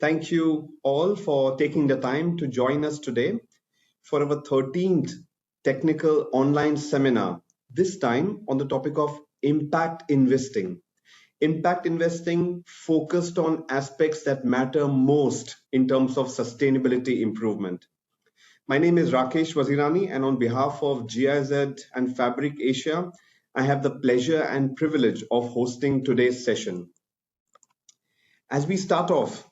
Thank you all for taking the time to join us today for our 13th technical online seminar, this time on the topic of impact investing. Impact investing focused on aspects that matter most in terms of sustainability improvement. My name is Rakesh Wazirani, and on behalf of GIZ and Fabric Asia, I have the pleasure and privilege of hosting today's session. As we start off,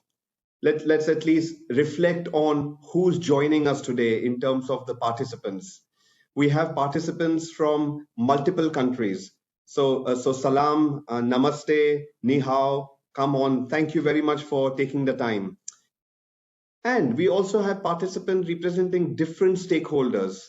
let's at least reflect on who's joining us today in terms of the participants. We have participants from multiple countries. So salam, namaste, ni hao, come on. Thank you very much for taking the time. And we also have participants representing different stakeholders.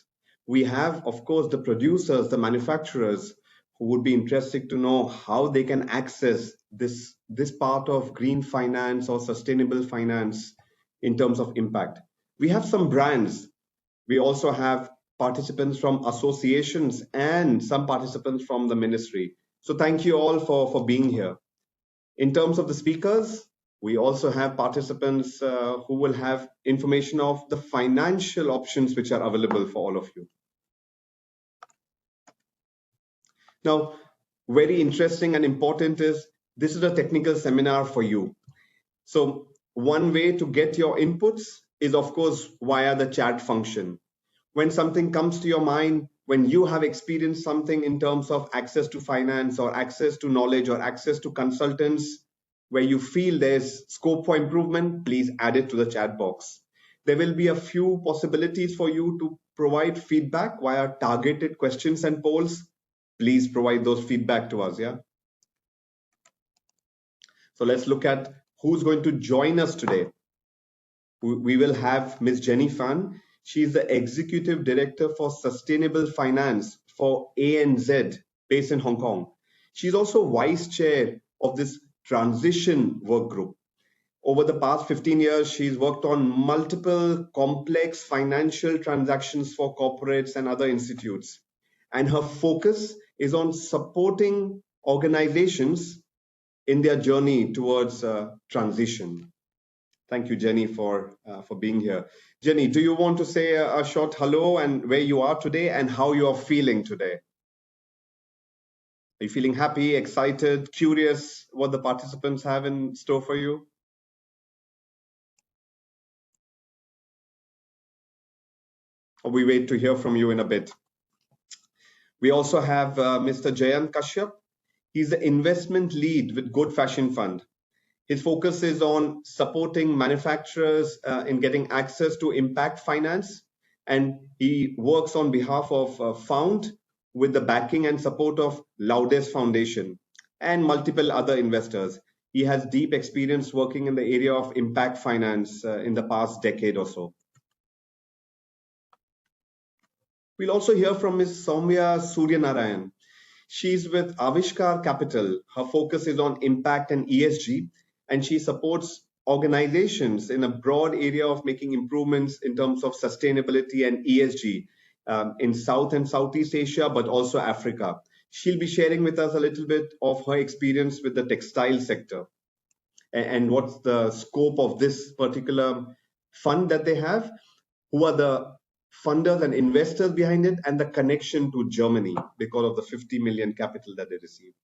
We have, of course, the producers, the manufacturers, who would be interested to know how they can access this part of green finance or sustainable finance in terms of impact. We have some brands. We also have participants from associations and some participants from the ministry. So thank you all for being here. In terms of the speakers, we also have participants who will have information of the financial options which are available for all of you. Now, very interesting and important is this is a technical seminar for you. So one way to get your inputs is, of course, via the chat function. When something comes to your mind, when you have experienced something in terms of access to finance or access to knowledge or access to consultants, where you feel there's scope for improvement, please add it to the chat box. There will be a few possibilities for you to provide feedback via targeted questions and polls. Please provide those feedback to us, yeah? So let's look at who's going to join us today. We will have Ms. Jenny Fan. She's the Executive Director for Sustainable Finance for ANZ, based in Hong Kong. She's also Vice Chair of this transition work group. Over the past 15 years, she's worked on multiple complex financial transactions for corporates and other institutes. And her focus is on supporting organizations in their journey towards transition. Thank you, Jenny, for being here. Jenny, do you want to say a short hello and where you are today and how you are feeling today? Are you feeling happy, excited, curious what the participants have in store for you? Or we wait to hear from you in a bit. We also have Mr. Jayant Kashyap. He's the investment lead with Good Fashion Fund. His focus is on supporting manufacturers in getting access to impact finance, and he works on behalf of Found with the backing and support of Loudest Foundation and multiple other investors. He has deep experience working in the area of impact finance in the past decade or so. We'll also hear from Ms. Soumya Suryanarayan. She's with Avishkar Capital. Her focus is on impact and ESG, and she supports organizations in a broad area of making improvements in terms of sustainability and ESG in South and Southeast Asia, but also Africa. She'll be sharing with us a little bit of her experience with the textile sector and what's the scope of this particular fund that they have, who are the funders and investors behind it, and the connection to Germany because of the 50 million capital that they received.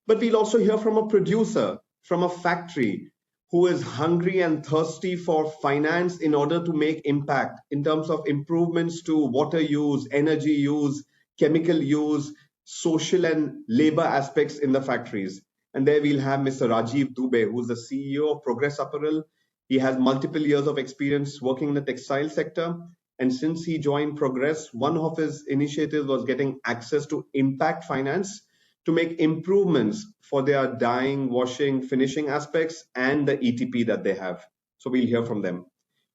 But we'll also hear from a producer from a factory who is hungry and thirsty for finance in order to make impact in terms of improvements to water use, energy use, chemical use, social and labor aspects in the factories. And there we'll have Mr. Rajiv Dubey, who's the CEO of Progress Apparel. He has multiple years of experience working in the textile sector. And since he joined Progress, one of his initiatives was getting access to impact finance to make improvements for their dyeing, washing, finishing aspects and the ETP that they have. So we'll hear from them.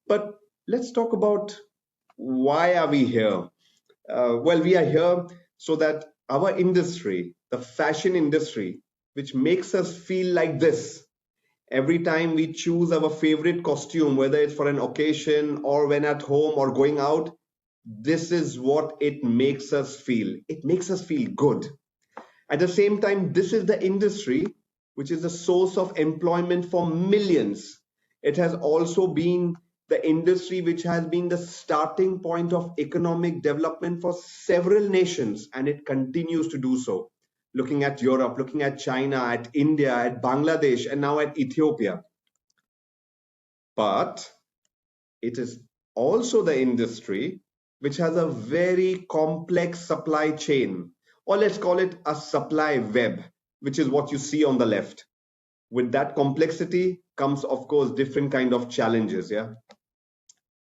But let's talk about why are we here? Well, we are here so that our industry, the fashion industry, which makes us feel like this, every time we choose our favorite costume, whether it's for an occasion or when at home or going out, this is what it makes us feel. It makes us feel good. At the same time, this is the industry which is the source of employment for millions It has also been the industry which has been the starting point of economic development for several nations, and it continues to do so. Looking at Europe, looking at China, at India, at Bangladesh, and now at Ethiopia. But it is also the industry which has a very complex supply chain, or let's call it a supply web, which is what you see on the left. With that complexity comes, of course, different kind of challenges. Yeah.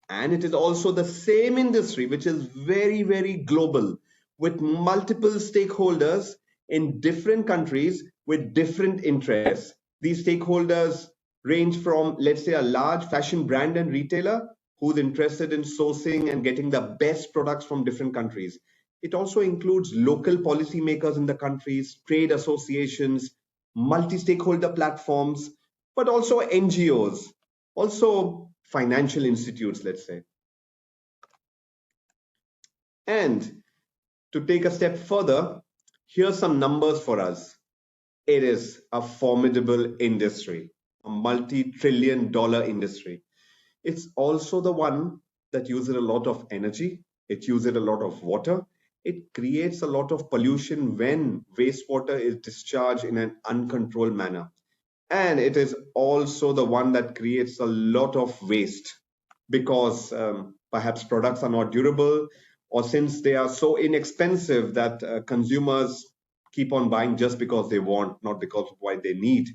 And it is also the same industry which is very, very global, with multiple stakeholders in different countries with different interests. These stakeholders range from, let's say, a large fashion brand and retailer who's interested in sourcing and getting the best products from different countries. It also includes local policymakers in the countries, trade associations, multi-stakeholder platforms, but also NGOs, also financial institutes, let's say. And to take a step further, here's some numbers for us. It is a formidable industry, a multi-trillion-dollar industry. It's also the one that uses a lot of energy. It uses a lot of water. It creates a lot of pollution when wastewater is discharged in an uncontrolled manner. And it is also the one that creates a lot of waste because perhaps products are not durable, or since they are so inexpensive that consumers keep on buying just because they want, not because of what they need.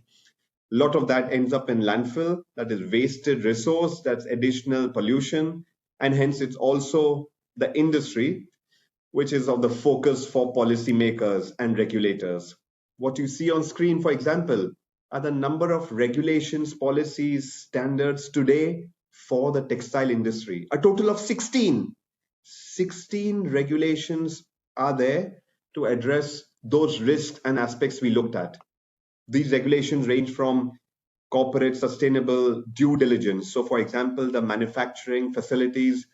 A lot of that ends up in landfill, that is wasted resource, that's additional pollution, and hence it's also the industry which is of the focus for policymakers and regulators. What you see on screen, for example, are the number of regulations, policies, standards today for the textile industry. A total of 16. 16 regulations are there to address those risks and aspects we looked at. These regulations range from corporate sustainable due diligence. So, for example, the manufacturing facilities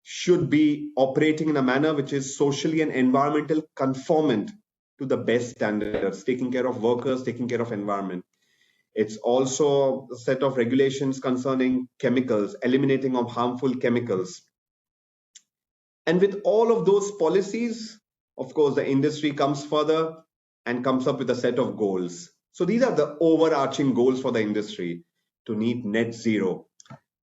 should be operating in a manner which is socially and environmental conformant to the best standards, taking care of workers, taking care of environment. It's also a set of regulations concerning chemicals, eliminating of harmful chemicals. And with all of those policies, of course, the industry comes further and comes up with a set of goals. So these are the overarching goals for the industry: to meet net zero,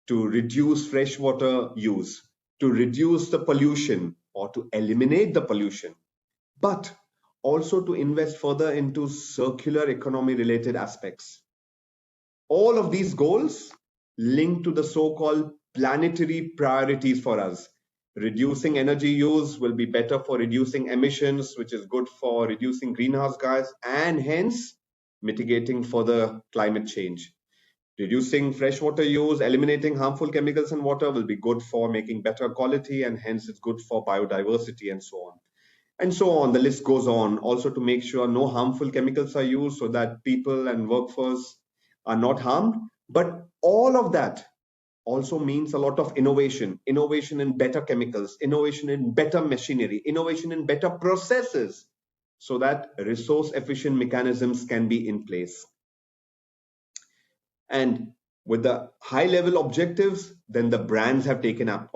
to reduce freshwater use, to reduce the pollution or to eliminate the pollution, but also to invest further into circular economy related aspects. All of these goals link to the so-called planetary priorities for us. Reducing energy use will be better for reducing emissions, which is good for reducing greenhouse gas and hence mitigating further climate change. Reducing freshwater use, eliminating harmful chemicals in water will be good for making better quality and hence it's good for biodiversity and so on. And so on, the list goes on. Also to make sure no harmful chemicals are used so that people and workforce are not harmed. But all of that also means a lot of innovation, innovation in better chemicals, innovation in better machinery, innovation in better processes, so that resource efficient mechanisms can be in place. And with the high level objectives, then the brands have taken up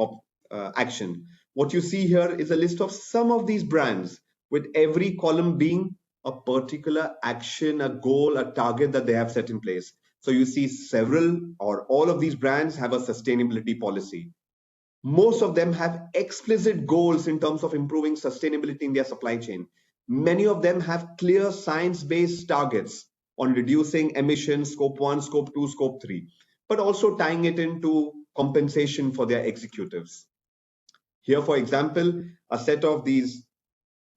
action. What you see here is a list of some of these brands, with every column being a particular action, a goal, a target that they have set in place. So you see several or all of these brands have a sustainability policy. Most of them have explicit goals in terms of improving sustainability in their supply chain. Many of them have clear science-based targets on reducing emissions, scope 1, scope 2, scope 3, but also tying it into compensation for their executives. Here, for example, a set of these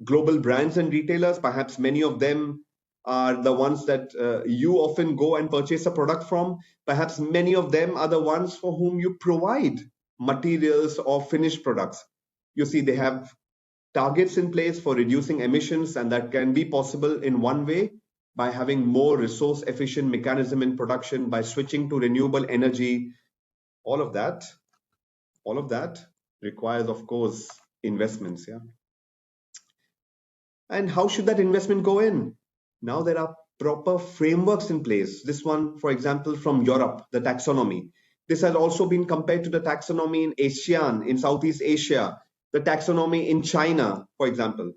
global brands and retailers, perhaps many of them are the ones that you often go and purchase a product from. Perhaps many of them are the ones for whom you provide materials or finished products. You see, they have targets in place for reducing emissions, and that can be possible in one way by having more resource efficient mechanism in production, by switching to renewable energy. All of that requires, of course, investments. Yeah. And how should that investment go in? Now there are proper frameworks in place. This one, for example, from Europe, the taxonomy. This has also been compared to the taxonomy in ASEAN, in Southeast Asia, the taxonomy in China, for example.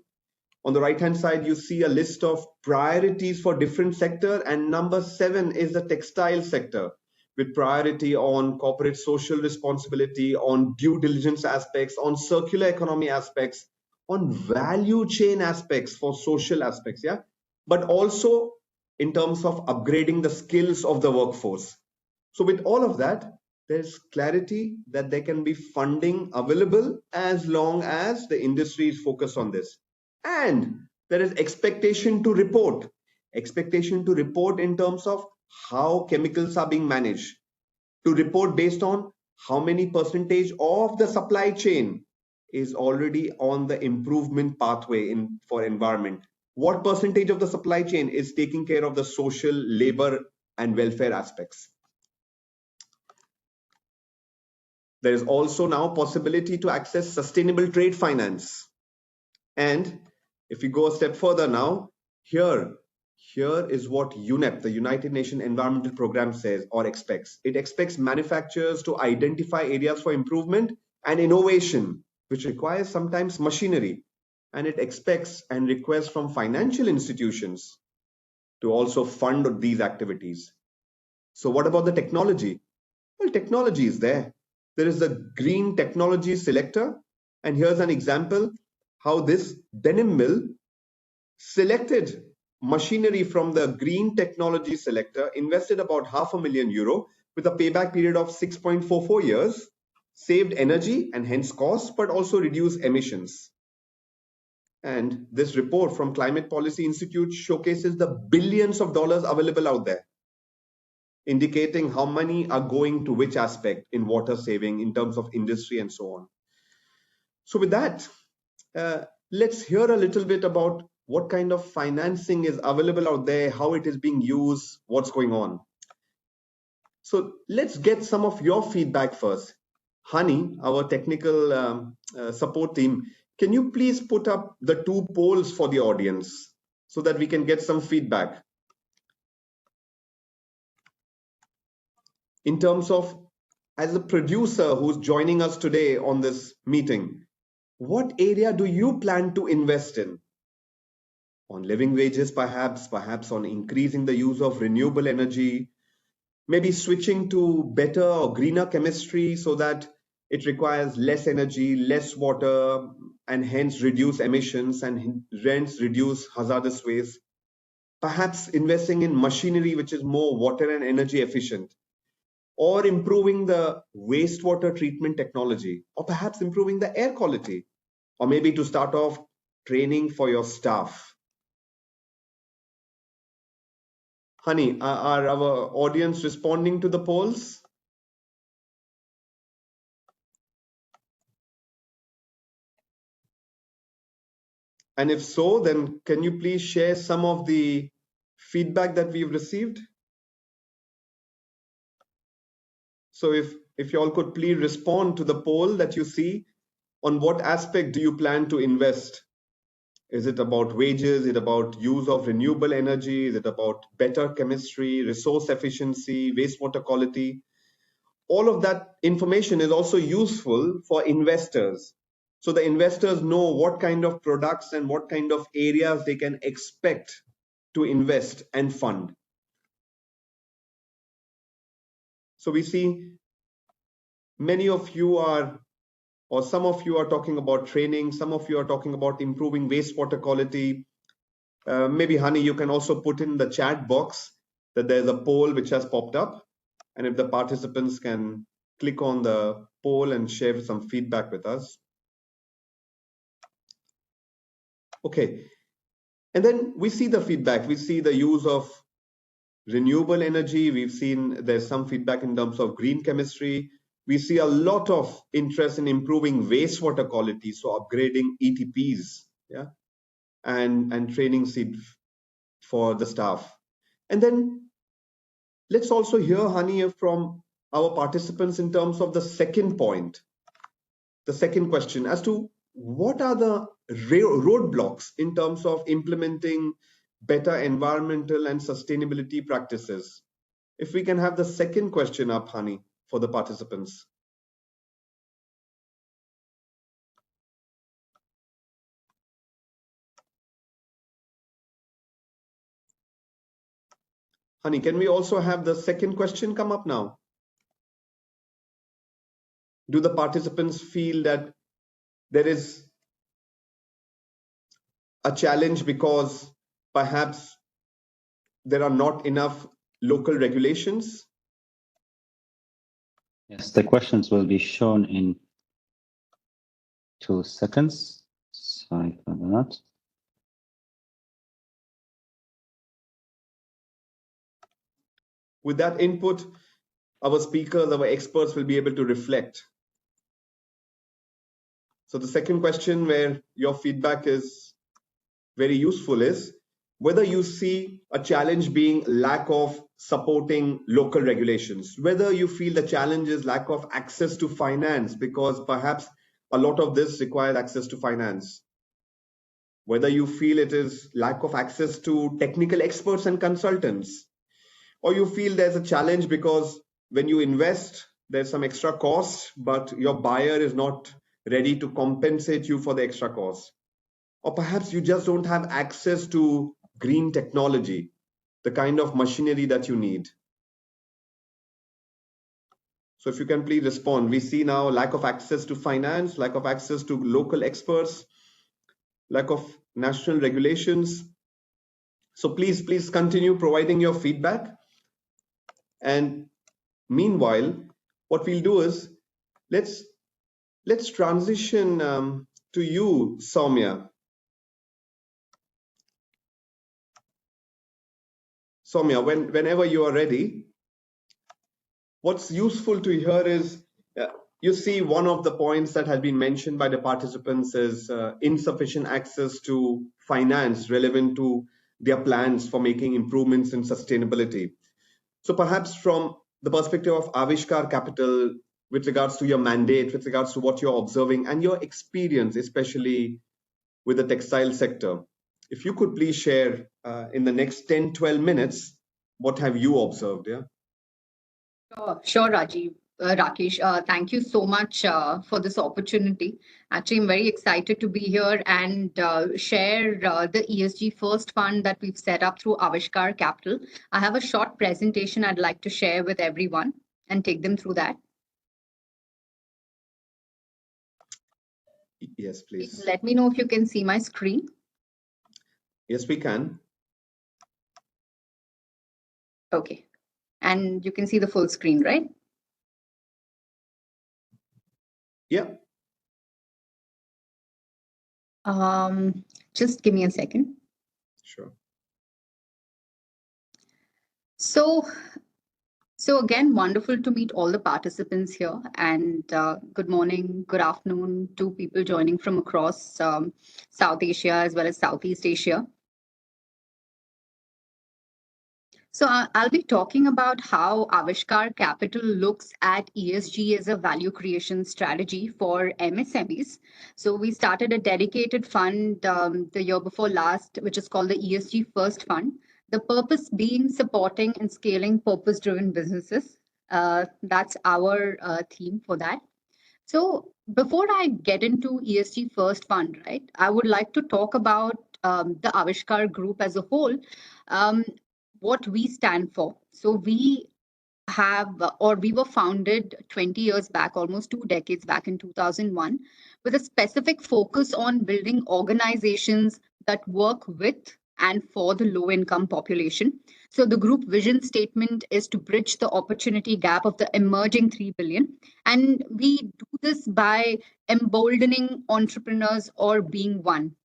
On the right-hand side, you see a list of priorities for different sector, and number 7 is the textile sector, with priority on corporate social responsibility, on due diligence aspects, on circular economy aspects, on value chain aspects for social aspects, yeah, but also in terms of upgrading the skills of the workforce. So with all of that, there's clarity that there can be funding available as long as the industry is focused on this. And there is expectation to report in terms of how chemicals are being managed, to report based on how many percentage of the supply chain is already on the improvement pathway for environment, what percentage of the supply chain is taking care of the social, labor and welfare aspects. There is also now possibility to access sustainable trade finance. And if we go a step further now, here is what UNEP, the United Nations Environmental Programme, says or expects. It expects manufacturers to identify areas for improvement and innovation, which requires sometimes machinery. And it expects and requests from financial institutions to also fund these activities. So what about the technology? Well, technology is there. There is the Green Technology Selector. And here's an example how this denim mill selected machinery from the Green Technology Selector, invested about €500,000 with a payback period of 6.44 years, saved energy and hence costs, but also reduced emissions. And this report from Climate Policy Institute showcases the billions of dollars available out there, indicating how many are going to which aspect in water saving in terms of industry and so on. So with that, let's hear a little bit about what kind of financing is available out there, how it is being used, what's going on. So let's get some of your feedback first. Hani, our technical support team, can you please put up the 2 polls for the audience so that we can get some feedback? In terms of, as a producer who's joining us today on this meeting, what area do you plan to invest in? On living wages, perhaps on increasing the use of renewable energy, maybe switching to better or greener chemistry so that it requires less energy, less water, and hence reduce emissions and hence reduce hazardous waste. Perhaps investing in machinery which is more water and energy efficient, or improving the wastewater treatment technology, or perhaps improving the air quality, or maybe to start off, training for your staff. Hani, are our audience responding to the polls? And if so, then can you please share some of the feedback that we've received? So if you all could please respond to the poll that you see, on what aspect do you plan to invest? Is it about wages? Is it about use of renewable energy? Is it about better chemistry, resource efficiency, wastewater quality? All of that information is also useful for investors. So the investors know what kind of products and what kind of areas they can expect to invest and fund. So we see many of you are, or some of you are talking about training, some of you are talking about improving wastewater quality. Maybe Hani, you can also put in the chat box that there's a poll which has popped up. And if the participants can click on the poll and share some feedback with us. Okay, and then we see the feedback. We see the use of renewable energy. We've seen there's some feedback in terms of green chemistry. We see a lot of interest in improving wastewater quality, so upgrading ETPs, yeah, and training seed for the staff. And then let's also hear, Hani, from our participants in terms of the second point, the second question, as to what are the roadblocks in terms of implementing better environmental and sustainability practices. If we can have the second question up, Hani, for the participants. Hani, can we also have the second question come up now? Do the participants feel that there is a challenge because perhaps there are not enough local regulations? Yes, the questions will be shown in 2 seconds. Sorry for that. With that input, our speakers, our experts will be able to reflect. So the second question where your feedback is very useful is whether you see a challenge being lack of supporting local regulations, whether you feel the challenge is lack of access to finance because perhaps a lot of this requires access to finance, whether you feel it is lack of access to technical experts and consultants, or you feel there's a challenge because when you invest, there's some extra cost, but your buyer is not ready to compensate you for the extra cost. Or perhaps you just don't have access to green technology, the kind of machinery that you need. So if you can please respond. We see now lack of access to finance, lack of access to local experts, lack of national regulations. So please continue providing your feedback. And meanwhile, what we'll do is let's transition to you, Soumya. Soumya, whenever you are ready, what's useful to hear is you see one of the points that has been mentioned by the participants is insufficient access to finance relevant to their plans for making improvements in sustainability. So perhaps from the perspective of Avishkar Capital, with regards to your mandate, with regards to what you're observing and your experience, especially with the textile sector, if you could please share in the next 10-12 minutes, what have you observed? Yeah. Sure, Rajiv. Rakesh, thank you so much for this opportunity. Actually, I'm very excited to be here and share the ESG First Fund that we've set up through Avishkar Capital. I have a short presentation I'd like to share with everyone and take them through that. Yes, please. Let me know if you can see my screen. Yes, we can. Okay. And you can see the full screen, right? Yeah. Just give me a second. Sure. So again, wonderful to meet all the participants here, and good morning, good afternoon to people joining from across South Asia as well as Southeast Asia. So I'll be talking about how Avishkar Capital looks at ESG as a value creation strategy for MSMEs. So we started a dedicated fund the year before last, which is called the ESG First Fund. The purpose being supporting and scaling purpose-driven businesses. That's our theme for that. So before I get into ESG First Fund, right, I would like to talk about the Avishkar Group as a whole. What we stand for. So we were founded 20 years back, almost 2 decades back in 2001, with a specific focus on building organizations that work with and for the low income population. So the group vision statement is to bridge the opportunity gap of the emerging 3 billion. And we do this by emboldening entrepreneurs or being one.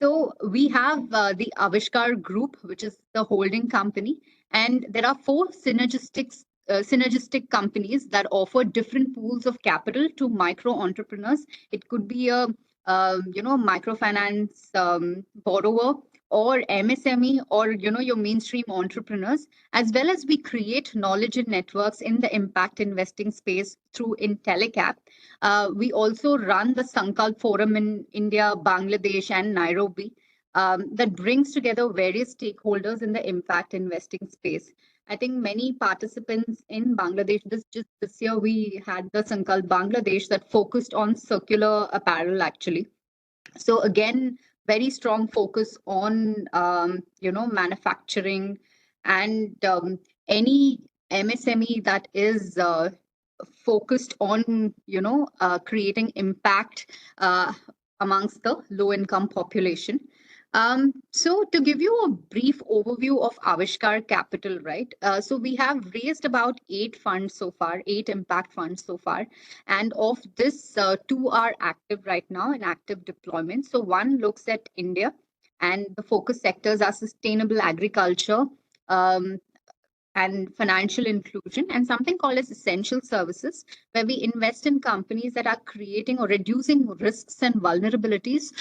So we have the Avishkar Group, which is the holding company, and there are 4 synergistic companies that offer different pools of capital to micro entrepreneurs. It could be a microfinance borrower or MSME or your mainstream entrepreneurs, as well as we create knowledge and networks in the impact investing space through Intellicap. We also run the Sankalp Forum in India, Bangladesh, and Nairobi. that brings together various stakeholders in the impact investing space. I think many participants in Bangladesh, this year we had the Sankalp Bangladesh that focused on circular apparel actually. So again, very strong focus on manufacturing and any MSME that is focused on creating impact amongst the low income population. So to give you a brief overview of Avishkar Capital, right? So we have raised about 8 funds so far, 8 impact funds so far. And of this, 2 are active right now in active deployment. So one looks at India, and the focus sectors are sustainable agriculture, um, and financial inclusion, and something called as essential services, where we invest in companies that are creating or reducing risks and vulnerabilities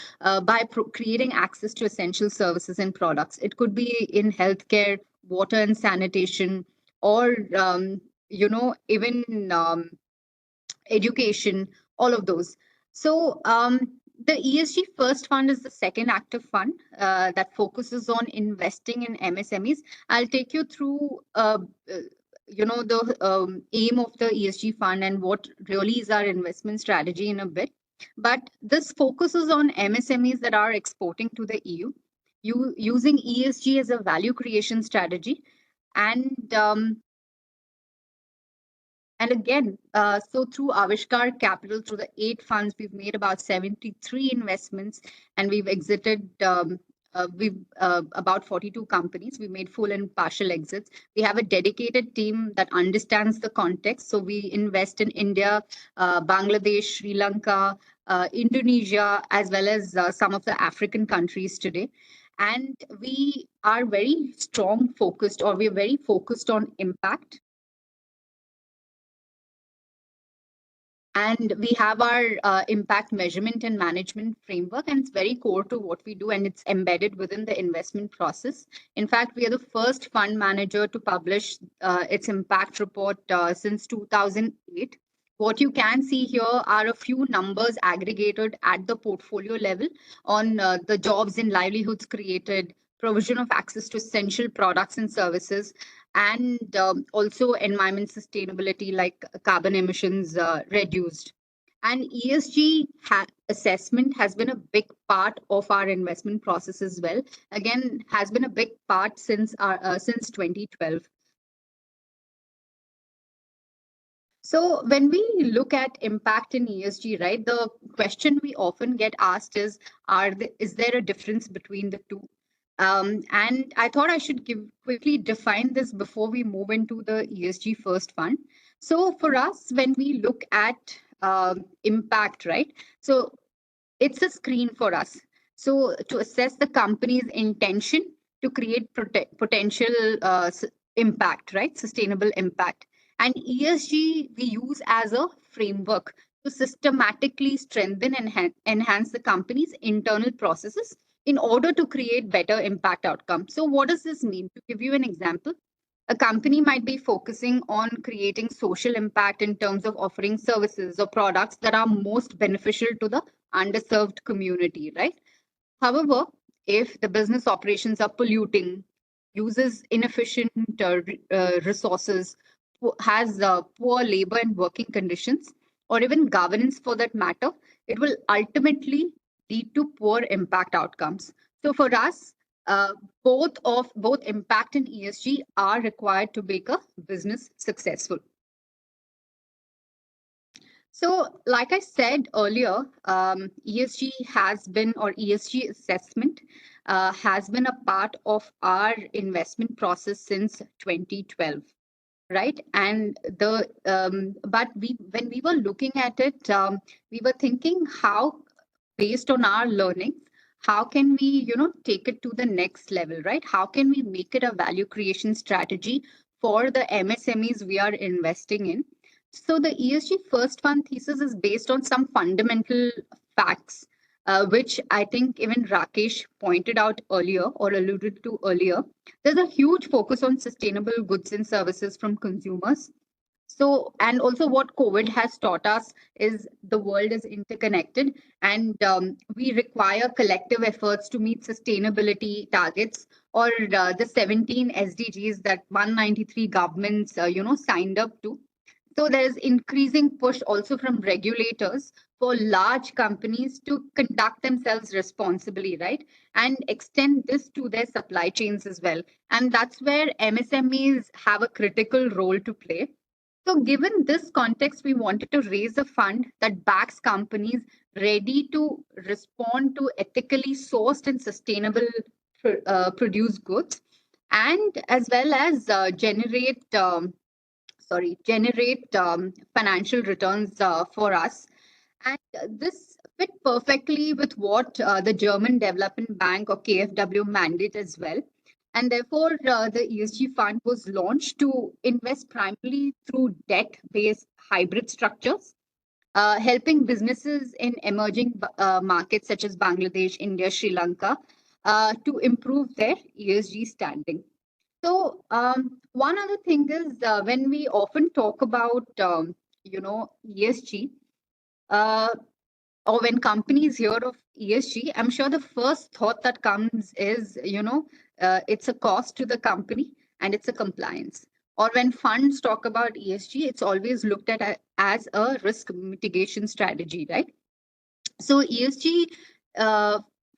by creating access to essential services and products. It could be in healthcare, water and sanitation, or even education, all of those. So the ESG First Fund is the second active fund that focuses on investing in MSMEs. I'll take you through, the aim of the ESG fund and what really is our investment strategy in a bit. But this focuses on MSMEs that are exporting to the EU, using ESG as a value creation strategy. And again, so through Avishkar Capital, through the 8 funds, we've made about 73 investments, and we've exited we've about 42 companies. We made full and partial exits. We have a dedicated team that understands the context. So we invest in India, Bangladesh, Sri Lanka, Indonesia, as well as some of the African countries today. And we are very we're very focused on impact. And we have our impact measurement and management framework, and it's very core to what we do, and it's embedded within the investment process. In fact, we are the first fund manager to publish its impact report since 2008. What you can see here are a few numbers aggregated at the portfolio level on the jobs and livelihoods created, provision of access to essential products and services, and also environment sustainability like carbon emissions reduced. And ESG assessment has been a big part of our investment process as well. Again, has been a big part since 2012. So when we look at impact in ESG, right, the question we often get asked is, is there a difference between the two? And I thought I should quickly define this before we move into the ESG First Fund. So for us, when we look at impact, right? So it's a screen for us. So to assess the company's intention to create potential impact, right? Sustainable impact. And ESG we use as a framework to systematically strengthen and enhance the company's internal processes in order to create better impact outcomes. So what does this mean? To give you an example, a company might be focusing on creating social impact in terms of offering services or products that are most beneficial to the underserved community, right? However, if the business operations are polluting, uses inefficient resources, has poor labor and working conditions, or even governance for that matter, it will ultimately lead to poor impact outcomes. So for us, both impact and ESG are required to make a business successful. So, like I said earlier, ESG assessment has been a part of our investment process since 2012, right? And when we were looking at it, we were thinking how, based on our learnings, how can we, take it to the next level, right? How can we make it a value creation strategy for the MSMEs we are investing in? So the ESG First Fund thesis is based on some fundamental facts, which I think even Rakesh pointed out earlier or alluded to earlier. There's a huge focus on sustainable goods and services from consumers. So, and also what COVID has taught us is the world is interconnected, and we require collective efforts to meet sustainability targets, or the 17 SDGs that 193 governments, signed up to. So there's increasing push also from regulators for large companies to conduct themselves responsibly, right? And extend this to their supply chains as well. And that's where MSMEs have a critical role to play. So, given this context, we wanted to raise a fund that backs companies ready to respond to ethically sourced and sustainable produced goods, and as well as generate financial returns for us. And this fit perfectly with what the German Development Bank or KfW mandate as well. And therefore, the ESG fund was launched to invest primarily through debt based hybrid structures, helping businesses in emerging markets such as Bangladesh, India, Sri Lanka to improve their ESG standing. So, one other thing is when we often talk about, ESG, uh, or when companies hear of ESG, I'm sure the first thought that comes is, it's a cost to the company and it's a compliance. Or when funds talk about ESG, it's always looked at as a risk mitigation strategy, right? So ESG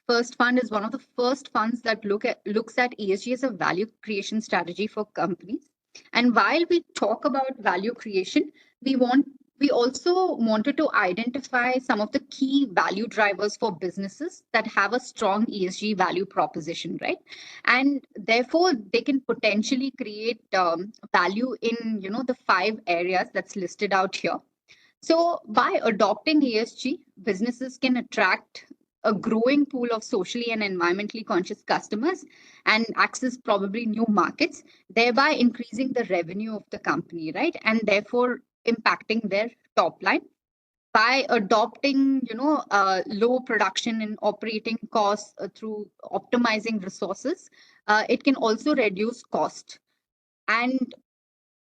First Fund is one of the first funds that looks at ESG as a value creation strategy for companies. And while we talk about value creation, we want we also wanted to identify some of the key value drivers for businesses that have a strong ESG value proposition, right? And therefore, they can potentially create value in the 5 areas that's listed out here. So, by adopting ESG, businesses can attract a growing pool of socially and environmentally conscious customers and access probably new markets, thereby increasing the revenue of the company, right? And therefore impacting their top line. By adopting, low production and operating costs through optimizing resources, it can also reduce cost. And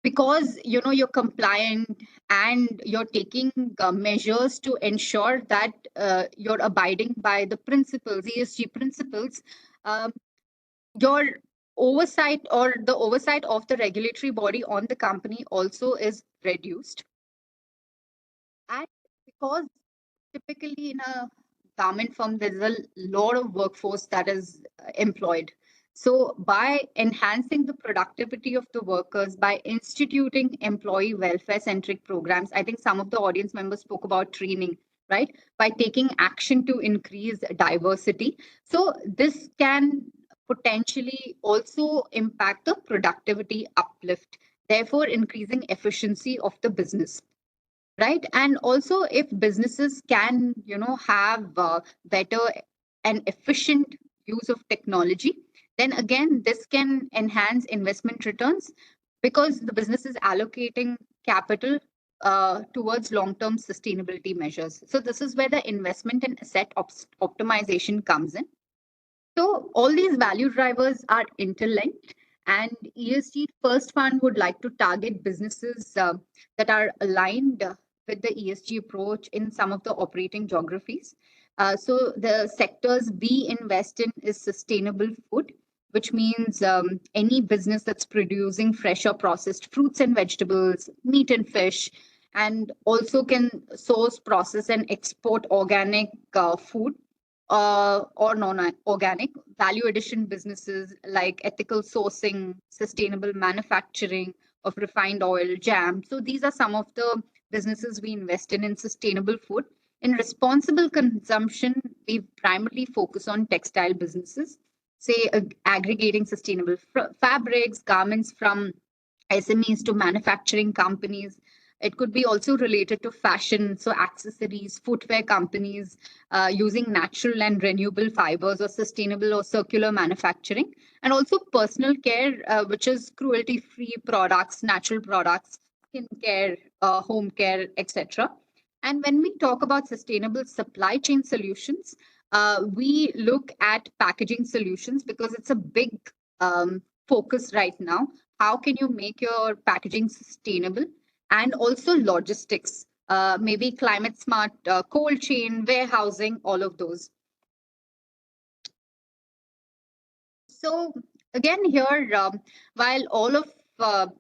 because you're compliant and you're taking measures to ensure that you're abiding by the principles, ESG principles, um, your oversight or the oversight of the regulatory body on the company also is reduced. And because typically in a garment firm, there's a lot of workforce that is employed. So, by enhancing the productivity of the workers, by instituting employee welfare centric programs, I think some of the audience members spoke about training, right? By taking action to increase diversity. So, this can potentially also impact the productivity uplift, therefore, increasing efficiency of the business, right? And also if businesses can have better and efficient use of technology, then again this can enhance investment returns because the business is allocating capital towards long-term sustainability measures. So this is where the investment and asset optimization comes in. So all these value drivers are interlinked, and ESG First Fund would like to target businesses that are aligned with the ESG approach in some of the operating geographies. So the sectors we invest in is sustainable food, which means any business that's producing fresh or processed fruits and vegetables, meat and fish, and also can source, process, and export organic food or non-organic. Value addition businesses like ethical sourcing, sustainable manufacturing of refined oil, jam. So these are some of the businesses we invest in sustainable food. In responsible consumption, we primarily focus on textile businesses, say aggregating sustainable fabrics, garments from SMEs to manufacturing companies. It could be also related to fashion, so accessories, footwear companies using natural and renewable fibers or sustainable or circular manufacturing, and also personal care, which is cruelty-free products, natural products, skincare, home care, etc. And when we talk about sustainable supply chain solutions, we look at packaging solutions because it's a big focus right now. How can you make your packaging sustainable and also logistics, maybe climate smart cold chain, warehousing, all of those. So again here, while all of the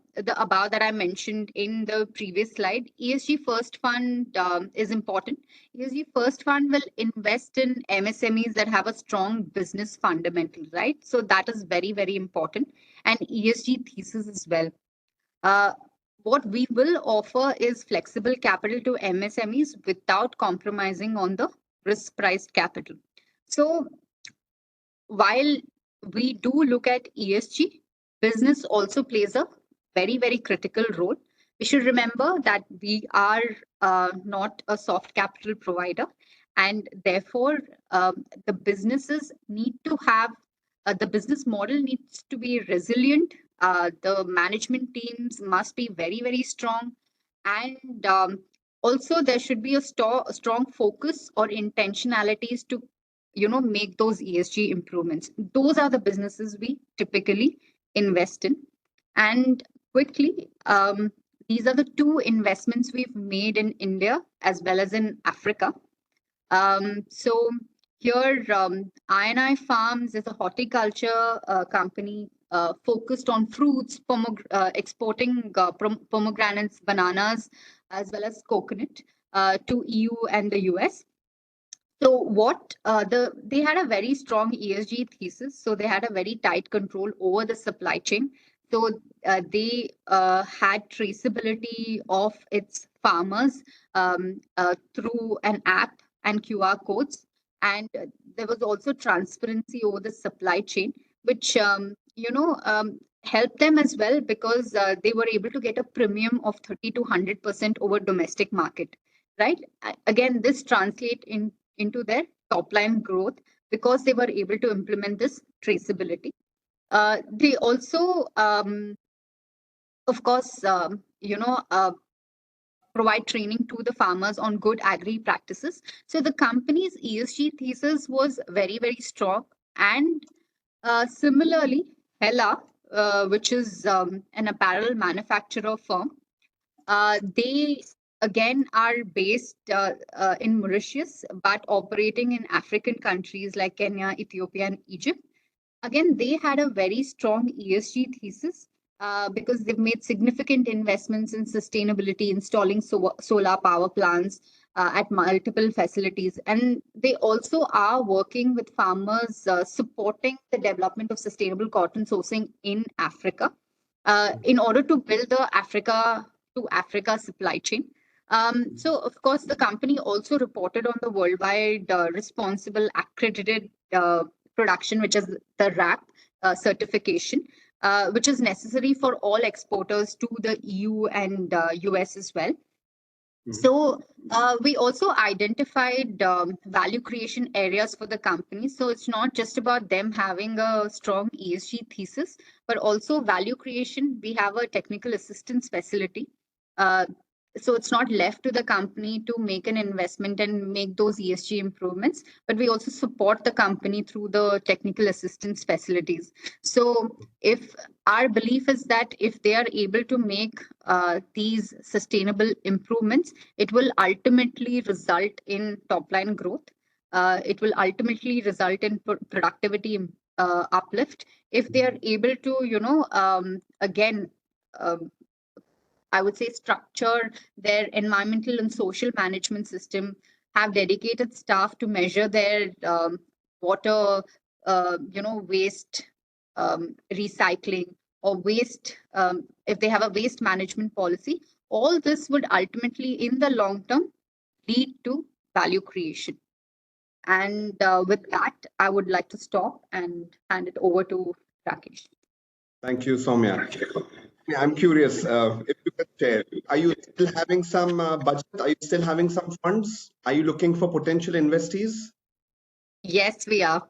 above that I mentioned in the previous slide, ESG First Fund is important. ESG First Fund will invest in MSMEs that have a strong business fundamental, right? So that is very, very important. And ESG thesis as well. What we will offer is flexible capital to MSMEs without compromising on the risk priced capital. So while we do look at ESG, business also plays a very, very critical role. We should remember that we are not a soft capital provider, and therefore the businesses need to have the business model needs to be resilient. The management teams must be very, very strong, and also there should be a strong focus or intentionalities to make those ESG improvements. Those are the businesses we typically invest in. And quickly, these are the two investments we've made in India as well as in Africa. So here, INI Farms is a horticulture company focused on fruits, exporting pomegranates, bananas, as well as coconut to EU and the US. So what they had a very strong ESG thesis. So they had a very tight control over the supply chain. So they had traceability of its farmers through an app and QR codes, and there was also transparency over the supply chain, which helped them as well because they were able to get a premium of 30 to 100% over domestic market. Right. Again, this translate into their top line growth because they were able to implement this traceability. They also, of course, provide training to the farmers on good agri practices. So the company's ESG thesis was very, very strong. And similarly, Hella, which is an apparel manufacturer firm, they again are based in Mauritius, but operating in African countries like Kenya, Ethiopia, and Egypt. Again, they had a very strong ESG thesis because they've made significant investments in sustainability, installing solar power plants at multiple facilities. And they also are working with farmers, supporting the development of sustainable cotton sourcing in Africa in order to build the Africa to Africa supply chain. So, of course, the company also reported on the worldwide responsible accredited production, which is the RAP certification, which is necessary for all exporters to the EU and US as well. So we also identified value creation areas for the company. So it's not just about them having a strong ESG thesis, but also value creation. We have a technical assistance facility. So it's not left to the company to make an investment and make those ESG improvements, but we also support the company through the technical assistance facilities. So if our belief is that if they are able to make these sustainable improvements, it will ultimately result in top line growth. It will ultimately result in productivity uplift. If they are able to, again, I would say structure their environmental and social management system, have dedicated staff to measure their water, waste recycling or waste, if they have a waste management policy, all this would ultimately in the long term lead to value creation. And with that, I would like to stop and hand it over to Rakesh. Thank you, Soumya. I'm curious, if you could share, are you still having some budget? Are you still having some funds? Are you looking for potential investees? Yes, we are.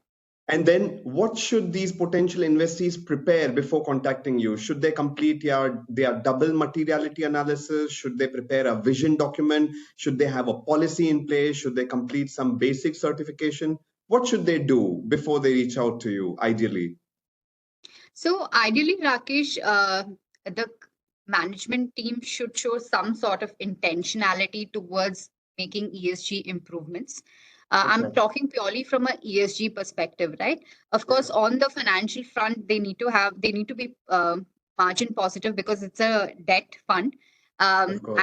And then what should these potential investees prepare before contacting you? Should they complete their double materiality analysis? Should they prepare a vision document? Should they have a policy in place? Should they complete some basic certification? What should they do before they reach out to you, ideally? So ideally, Rakesh, management team should show some sort of intentionality towards making ESG improvements. I'm Okay. talking purely from a ESG perspective, right? Of course, on the financial front, they need to be margin positive because it's a debt fund. Of course.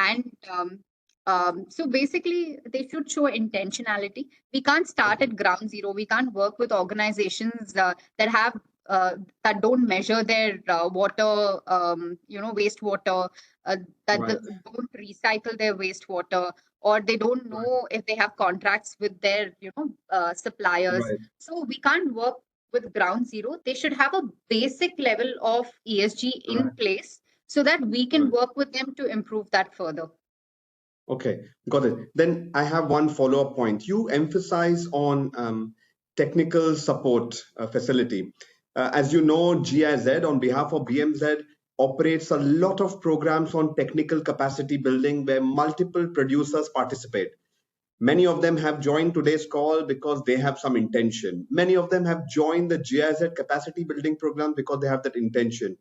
So basically, they should show intentionality. We can't start at ground zero. We can't work with organizations that have that don't measure their water, wastewater, that Right. don't recycle their wastewater, or they don't know if they have contracts with their, suppliers. Right. So we can't work with ground zero. They should have a basic level of ESG in Right. place so that we can Right. work with them to improve that further. Okay, got it. Then I have one follow-up point. You emphasize on technical support facility. As you know, GIZ on behalf of BMZ operates a lot of programs on technical capacity building where multiple producers participate. Many of them have joined today's call because they have some intention. Many of them have joined the GIZ capacity building program because they have that intention.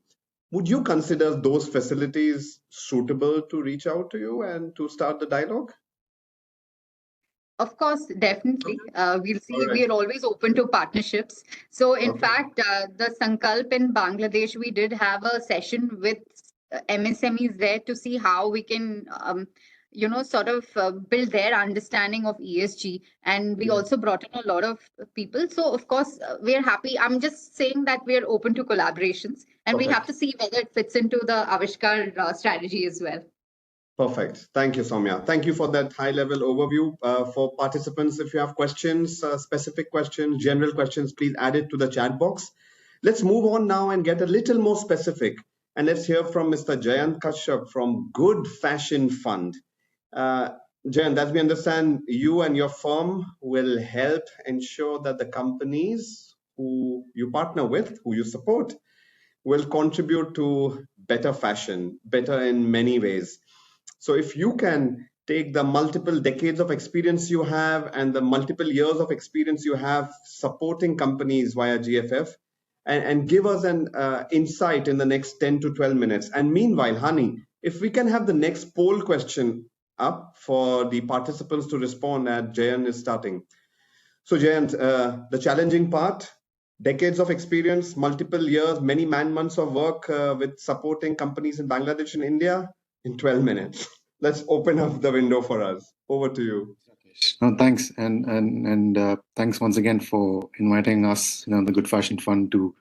Would you consider those facilities suitable to reach out to you and to start the dialogue? Of course, definitely. We'll see. All right. We are always open to partnerships. So, in Okay. fact, the Sankalp in Bangladesh, we did have a session with MSMEs there to see how we can, sort of build their understanding of ESG. And we Yeah. also brought in a lot of people. So, of course, we're happy. I'm just saying that we're open to collaborations, and we have Perfect. to see whether it fits into the Avishkar strategy as well. Perfect. Thank you, Soumya. Thank you for that high-level overview. For participants, if you have questions, specific questions, general questions, please add it to the chat box. Let's move on now and get a little more specific. And let's hear from Mr. Jayant Kashyap from Good Fashion Fund. Jayant, as we understand, you and your firm will help ensure that the companies who you partner with, who you support, will contribute to better fashion, better in many ways. So if you can take the multiple decades of experience you have and the multiple years of experience you have supporting companies via GFF and give us an insight in the next 10 to 12 minutes. And meanwhile, Hani, if we can have the next poll question up for the participants to respond as Jayant is starting. So Jayant, the challenging part, decades of experience, multiple years, many man-months of work with supporting companies in Bangladesh and India in 12 minutes. Let's open up the window for us. Over to you. No, thanks, and thanks once again for inviting us, the Good Fashion Fund, to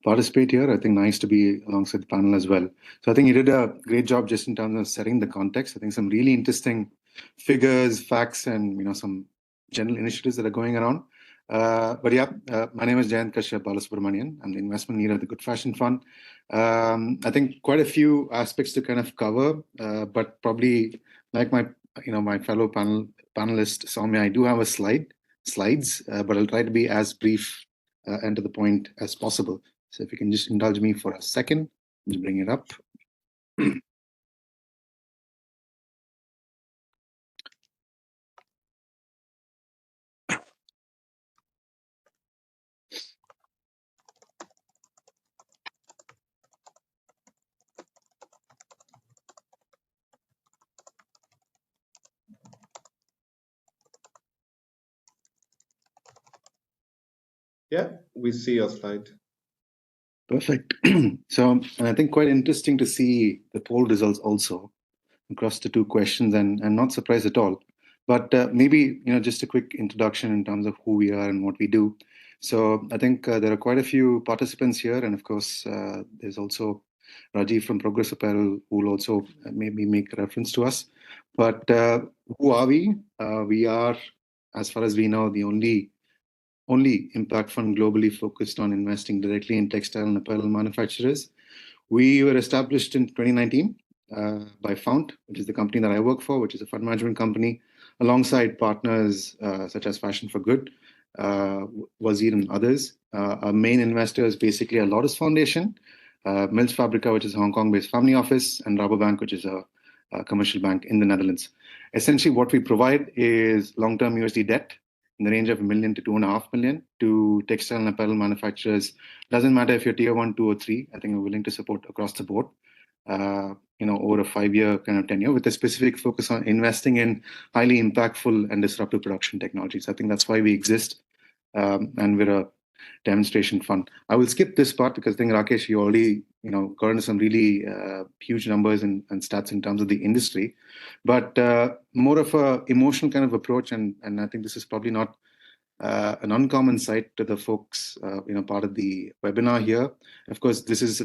participate here. I think nice to be alongside the panel as well. So I think you did a great job just in terms of setting the context. I think some really interesting figures, facts, and some general initiatives that are going around. But yeah, my name is Jayant Kashyap Balasubramanian. I'm the investment leader of the Good Fashion Fund. I think quite a few aspects to kind of cover, but probably like my fellow panelist Soumya, I do have slides, but I'll try to be as brief and to the point as possible. So if you can just indulge me for a second, just bring it up. Yeah, we see your slide. Perfect. So, and I think quite interesting to see the poll results also across the two questions, and not surprised at all. But maybe just a quick introduction in terms of who we are and what we do. So I think there are quite a few participants here, and of course there's also Rajiv from Progress Apparel who will also maybe make reference to us. But who are we? We are, as far as we know, the only impact fund globally focused on investing directly in textile and apparel manufacturers. We were established in 2019 by Fount, which is the company that I work for, which is a fund management company, alongside partners such as Fashion for Good, Wazir, and others. Our main investor is basically a Lotus Foundation, Mills Fabrica, which is a Hong Kong-based family office, and Rabobank, which is a commercial bank in the Netherlands. Essentially, what we provide is long-term USD debt in the range of $1 million to $2.5 million to textile and apparel manufacturers. Doesn't matter if you're tier 1, 2, or 3. I think we're willing to support across the board. over a 5-year kind of tenure with a specific focus on investing in highly impactful and disruptive production technologies. I think that's why we exist, and we're a demonstration fund. I will skip this part because I think Rakesh, you already got into some really huge numbers and stats in terms of the industry, but more of a emotional kind of approach, and I think this is probably not an uncommon sight to the folks part of the webinar here. Of course, this is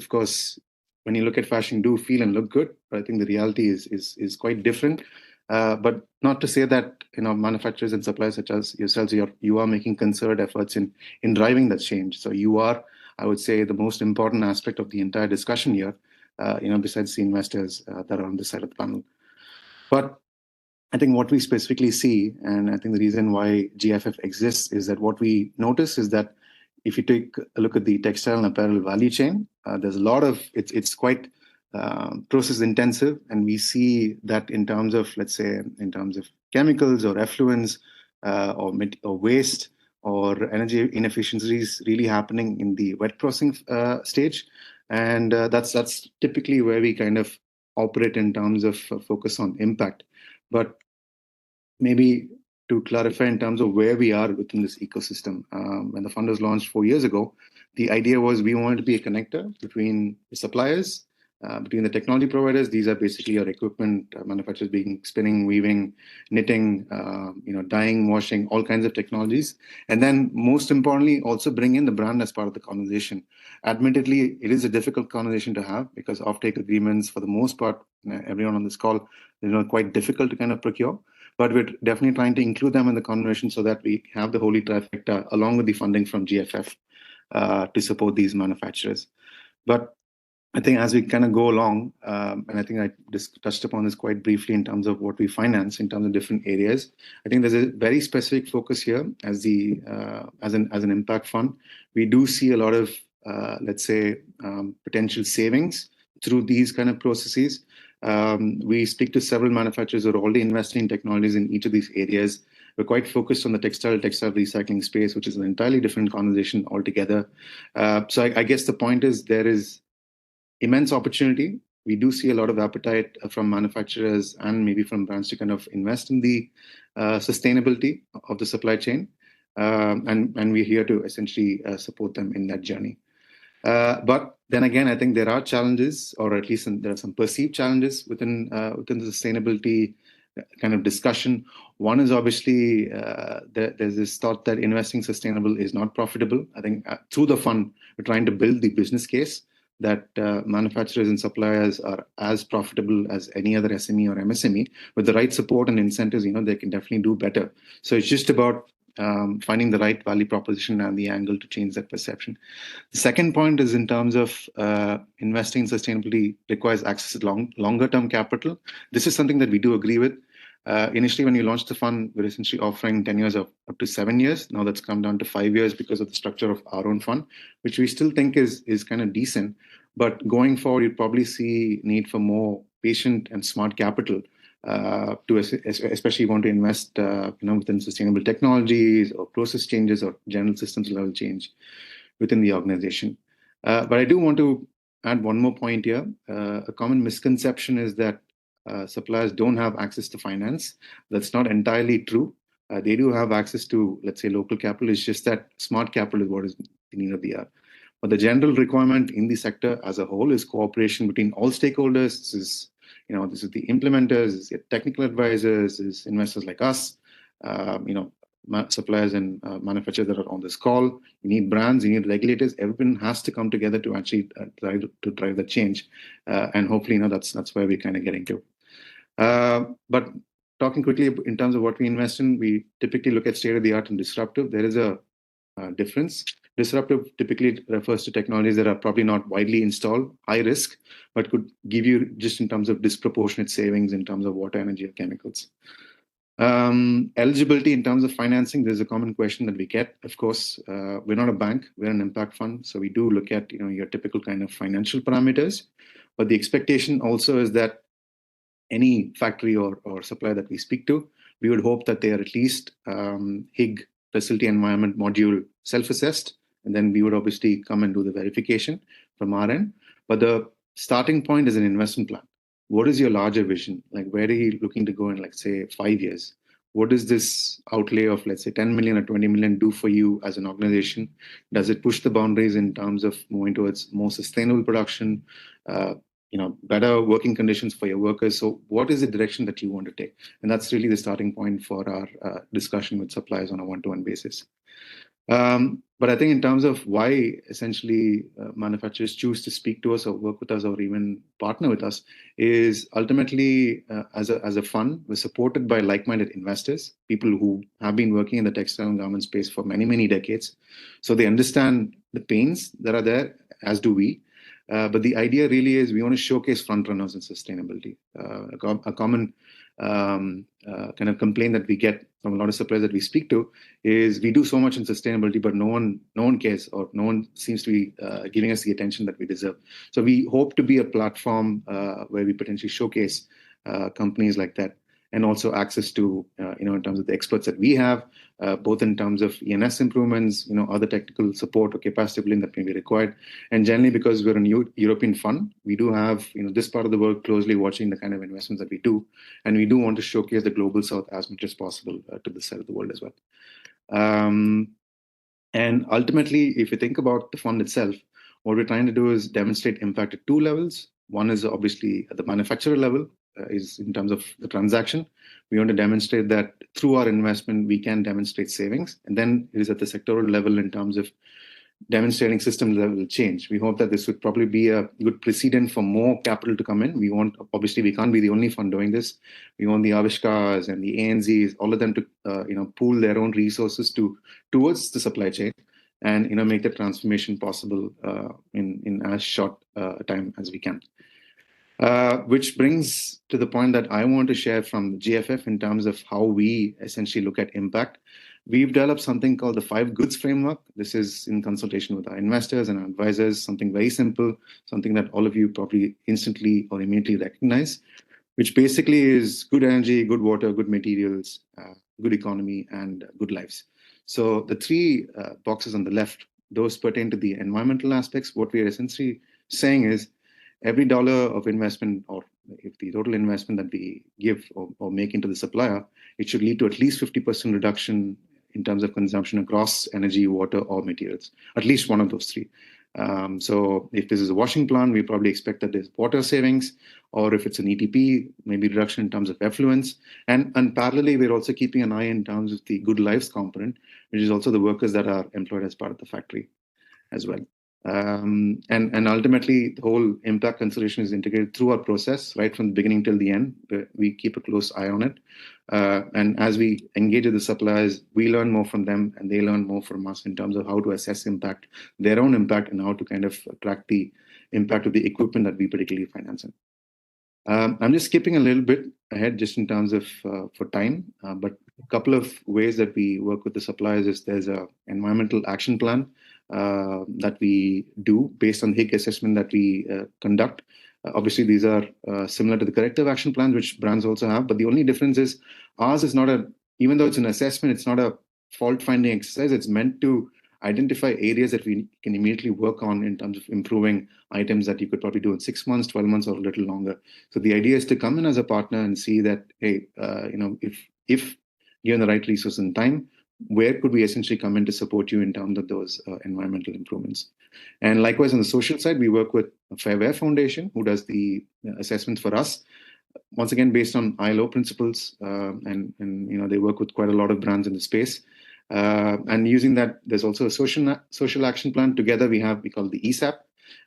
when you look at fashion, do feel and look good, but I think the reality is quite different. But not to say that manufacturers and suppliers such as yourselves, you are making concerted efforts in driving that change. So you are, I would say, the most important aspect of the entire discussion here. Besides the investors that are on this side of the panel. But I think what we specifically see, and I think the reason why GFF exists, is that what we notice is that if you take a look at the textile and apparel value chain, there's a lot of it's quite process intensive, and we see that in terms of, let's say, in terms of chemicals or effluents or waste or energy inefficiencies really happening in the wet processing stage, and that's typically where we kind of operate in terms of focus on impact. But maybe to clarify in terms of where we are within this ecosystem, when the fund was launched 4 years ago, the idea was we wanted to be a connector between the suppliers, between the technology providers. These are basically your equipment manufacturers, being spinning, weaving, knitting, dyeing, washing, all kinds of technologies. And then most importantly, also bring in the brand as part of the conversation. Admittedly, it is a difficult conversation to have because offtake agreements, for the most part, everyone on this call, quite difficult to kind of procure. But we're definitely trying to include them in the conversation so that we have the holy trifecta along with the funding from GFF to support these manufacturers. But I think as we kind of go along, and I think I just touched upon this quite briefly in terms of what we finance in terms of different areas. I think there's a very specific focus here as an impact fund. We do see a lot of let's say potential savings through these kind of processes. We speak to several manufacturers who are already investing in technologies in each of these areas. We're quite focused on the textile recycling space, which is an entirely different conversation altogether. So I guess the point is there is immense opportunity. We do see a lot of appetite from manufacturers and maybe from brands to kind of invest in the sustainability of the supply chain. And we're here to essentially support them in that journey. But then again, I think there are challenges, or at least there are some perceived challenges within the sustainability kind of discussion. One is obviously there's this thought that investing sustainable is not profitable. I think through the fund, we're trying to build the business case that manufacturers and suppliers are as profitable as any other SME or MSME. With the right support and incentives, they can definitely do better. So it's just about finding the right value proposition and the angle to change that perception. The second point is in terms of investing in sustainability requires access to longer term capital. This is something that we do agree with. Initially, when we launched the fund, we were essentially offering 10 years of up to 7 years. Now that's come down to 5 years because of the structure of our own fund, which we still think is kind of decent. But going forward, you'd probably see need for more patient and smart capital to especially want to invest within sustainable technologies or process changes or general systems level change within the organization. But I do want to add one more point here. A common misconception is that suppliers don't have access to finance. That's not entirely true. They do have access to, let's say, local capital. It's just that smart capital is what is the need of the hour. But the general requirement in the sector as a whole is cooperation between all stakeholders. This is the implementers, this is the technical advisors, this is investors like us, suppliers and manufacturers that are on this call. You need brands, you need regulators. Everyone has to come together to actually drive the change, and hopefully, that's where we're kind of getting to. But talking quickly in terms of what we invest in, we typically look at state of the art and disruptive. There is a difference. Disruptive typically refers to technologies that are probably not widely installed, high risk, but could give you just in terms of disproportionate savings in terms of water, energy, or chemicals. Eligibility in terms of financing, there's a common question that we get. Of course, we're not a bank, we're an impact fund. So we do look at your typical kind of financial parameters. But the expectation also is that any factory or supplier that we speak to, we would hope that they are at least HIG facility environment module self-assessed, and then we would obviously come and do the verification from our end. But the starting point is an investment plan. What is your larger vision? Like, where are you looking to go in, like, say, 5 years? What does this outlay of, let's say, 10 million or 20 million do for you as an organization? Does it push the boundaries in terms of moving towards more sustainable production, better working conditions for your workers? So what is the direction that you want to take? And that's really the starting point for our discussion with suppliers on a one-to-one basis. But I think in terms of why essentially manufacturers choose to speak to us or work with us or even partner with us is ultimately as a fund, we're supported by like-minded investors, people who have been working in the textile and garment space for many, many decades. So they understand the pains that are there, as do we. But the idea really is we want to showcase front runners in sustainability. A common kind of complaint that we get from a lot of suppliers that we speak to is we do so much in sustainability, but no one cares, or no one seems to be giving us the attention that we deserve. So we hope to be a platform where we potentially showcase companies like that, and also access to, in terms of the experts that we have, both in terms of ENS improvements, other technical support or capacity building that may be required. And generally, because we're a new European fund, we do have, this part of the world closely watching the kind of investments that we do. And we do want to showcase the global south as much as possible to this side of the world as well. And ultimately, if you think about the fund itself, what we're trying to do is demonstrate impact at two levels. One is obviously at the manufacturer level, is in terms of the transaction. We want to demonstrate that through our investment, we can demonstrate savings. And then it is at the sectoral level in terms of demonstrating system level change. We hope that this would probably be a good precedent for more capital to come in. Obviously, we can't be the only fund doing this. We want the Avishkars and the ANZs, all of them to pool their own resources towards the supply chain and make the transformation possible in as short a time as we can. Which brings to the point that I want to share from the GFF in terms of how we essentially look at impact. We've developed something called the 5 Goods Framework. This is in consultation with our investors and our advisors, something very simple, something that all of you probably instantly or immediately recognize, which basically is good energy, good water, good materials, good economy, and good lives. So the 3 boxes on the left, those pertain to the environmental aspects. What we are essentially saying is, every dollar of investment, or if the total investment that we give or make into the supplier, it should lead to at least 50% reduction in terms of consumption across energy, water, or materials, at least one of those 3. So if this is a washing plant, we probably expect that there's water savings, or if it's an ETP, maybe reduction in terms of effluents. And parallelly, we're also keeping an eye in terms of the good lives component, which is also the workers that are employed as part of the factory as well. And ultimately, the whole impact consideration is integrated through our process, right from the beginning till the end. We keep a close eye on it. And as we engage with the suppliers, we learn more from them and they learn more from us in terms of how to assess impact, their own impact, and how to kind of track the impact of the equipment that we particularly finance in. I'm just skipping a little bit ahead just in terms of for time, but a couple of ways that we work with the suppliers is there's an environmental action plan that we do based on HIG assessment that we conduct. Obviously, these are similar to the corrective action plans, which brands also have, but the only difference is ours is not even though it's an assessment, it's not a fault-finding exercise. It's meant to identify areas that we can immediately work on in terms of improving items that you could probably do in 6 months, 12 months, or a little longer. So the idea is to come in as a partner and see that, hey, if given the right resource and time, where could we essentially come in to support you in terms of those environmental improvements? And likewise, on the social side, we work with Fairware Foundation, who does the assessments for us. Once again, based on ILO principles, and they work with quite a lot of brands in the space. And using that, there's also a social action plan. Together, we call the ESAP,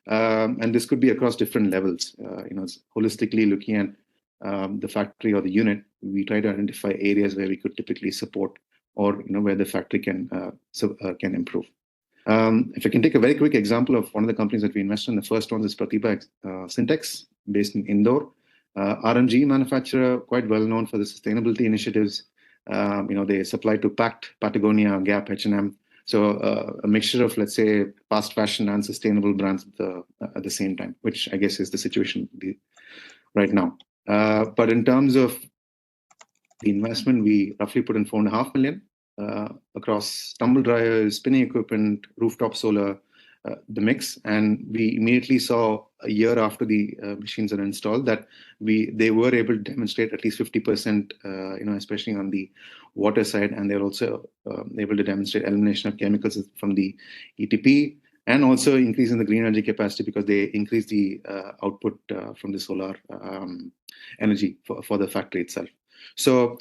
and this could be across different levels. It's holistically looking at the factory or the unit. We try to identify areas where we could typically support, or where the factory can improve. If I can take a very quick example of one of the companies that we invest in, the first one is Pratibha Syntex, based in Indore. RMG manufacturer, quite well known for the sustainability initiatives. They supply to Pact, Patagonia, Gap, H&M. So a mixture of, let's say, fast fashion and sustainable brands at the same time, which I guess is the situation right now. But in terms of the investment, we roughly put in 4.5 million across tumble dryers, spinning equipment, rooftop solar, the mix, and we immediately saw a year after the machines are installed that they were able to demonstrate at least 50%, especially on the water side, and they're also able to demonstrate elimination of chemicals from the ETP, and also increasing the green energy capacity because they increase the output from the solar energy for the factory itself. So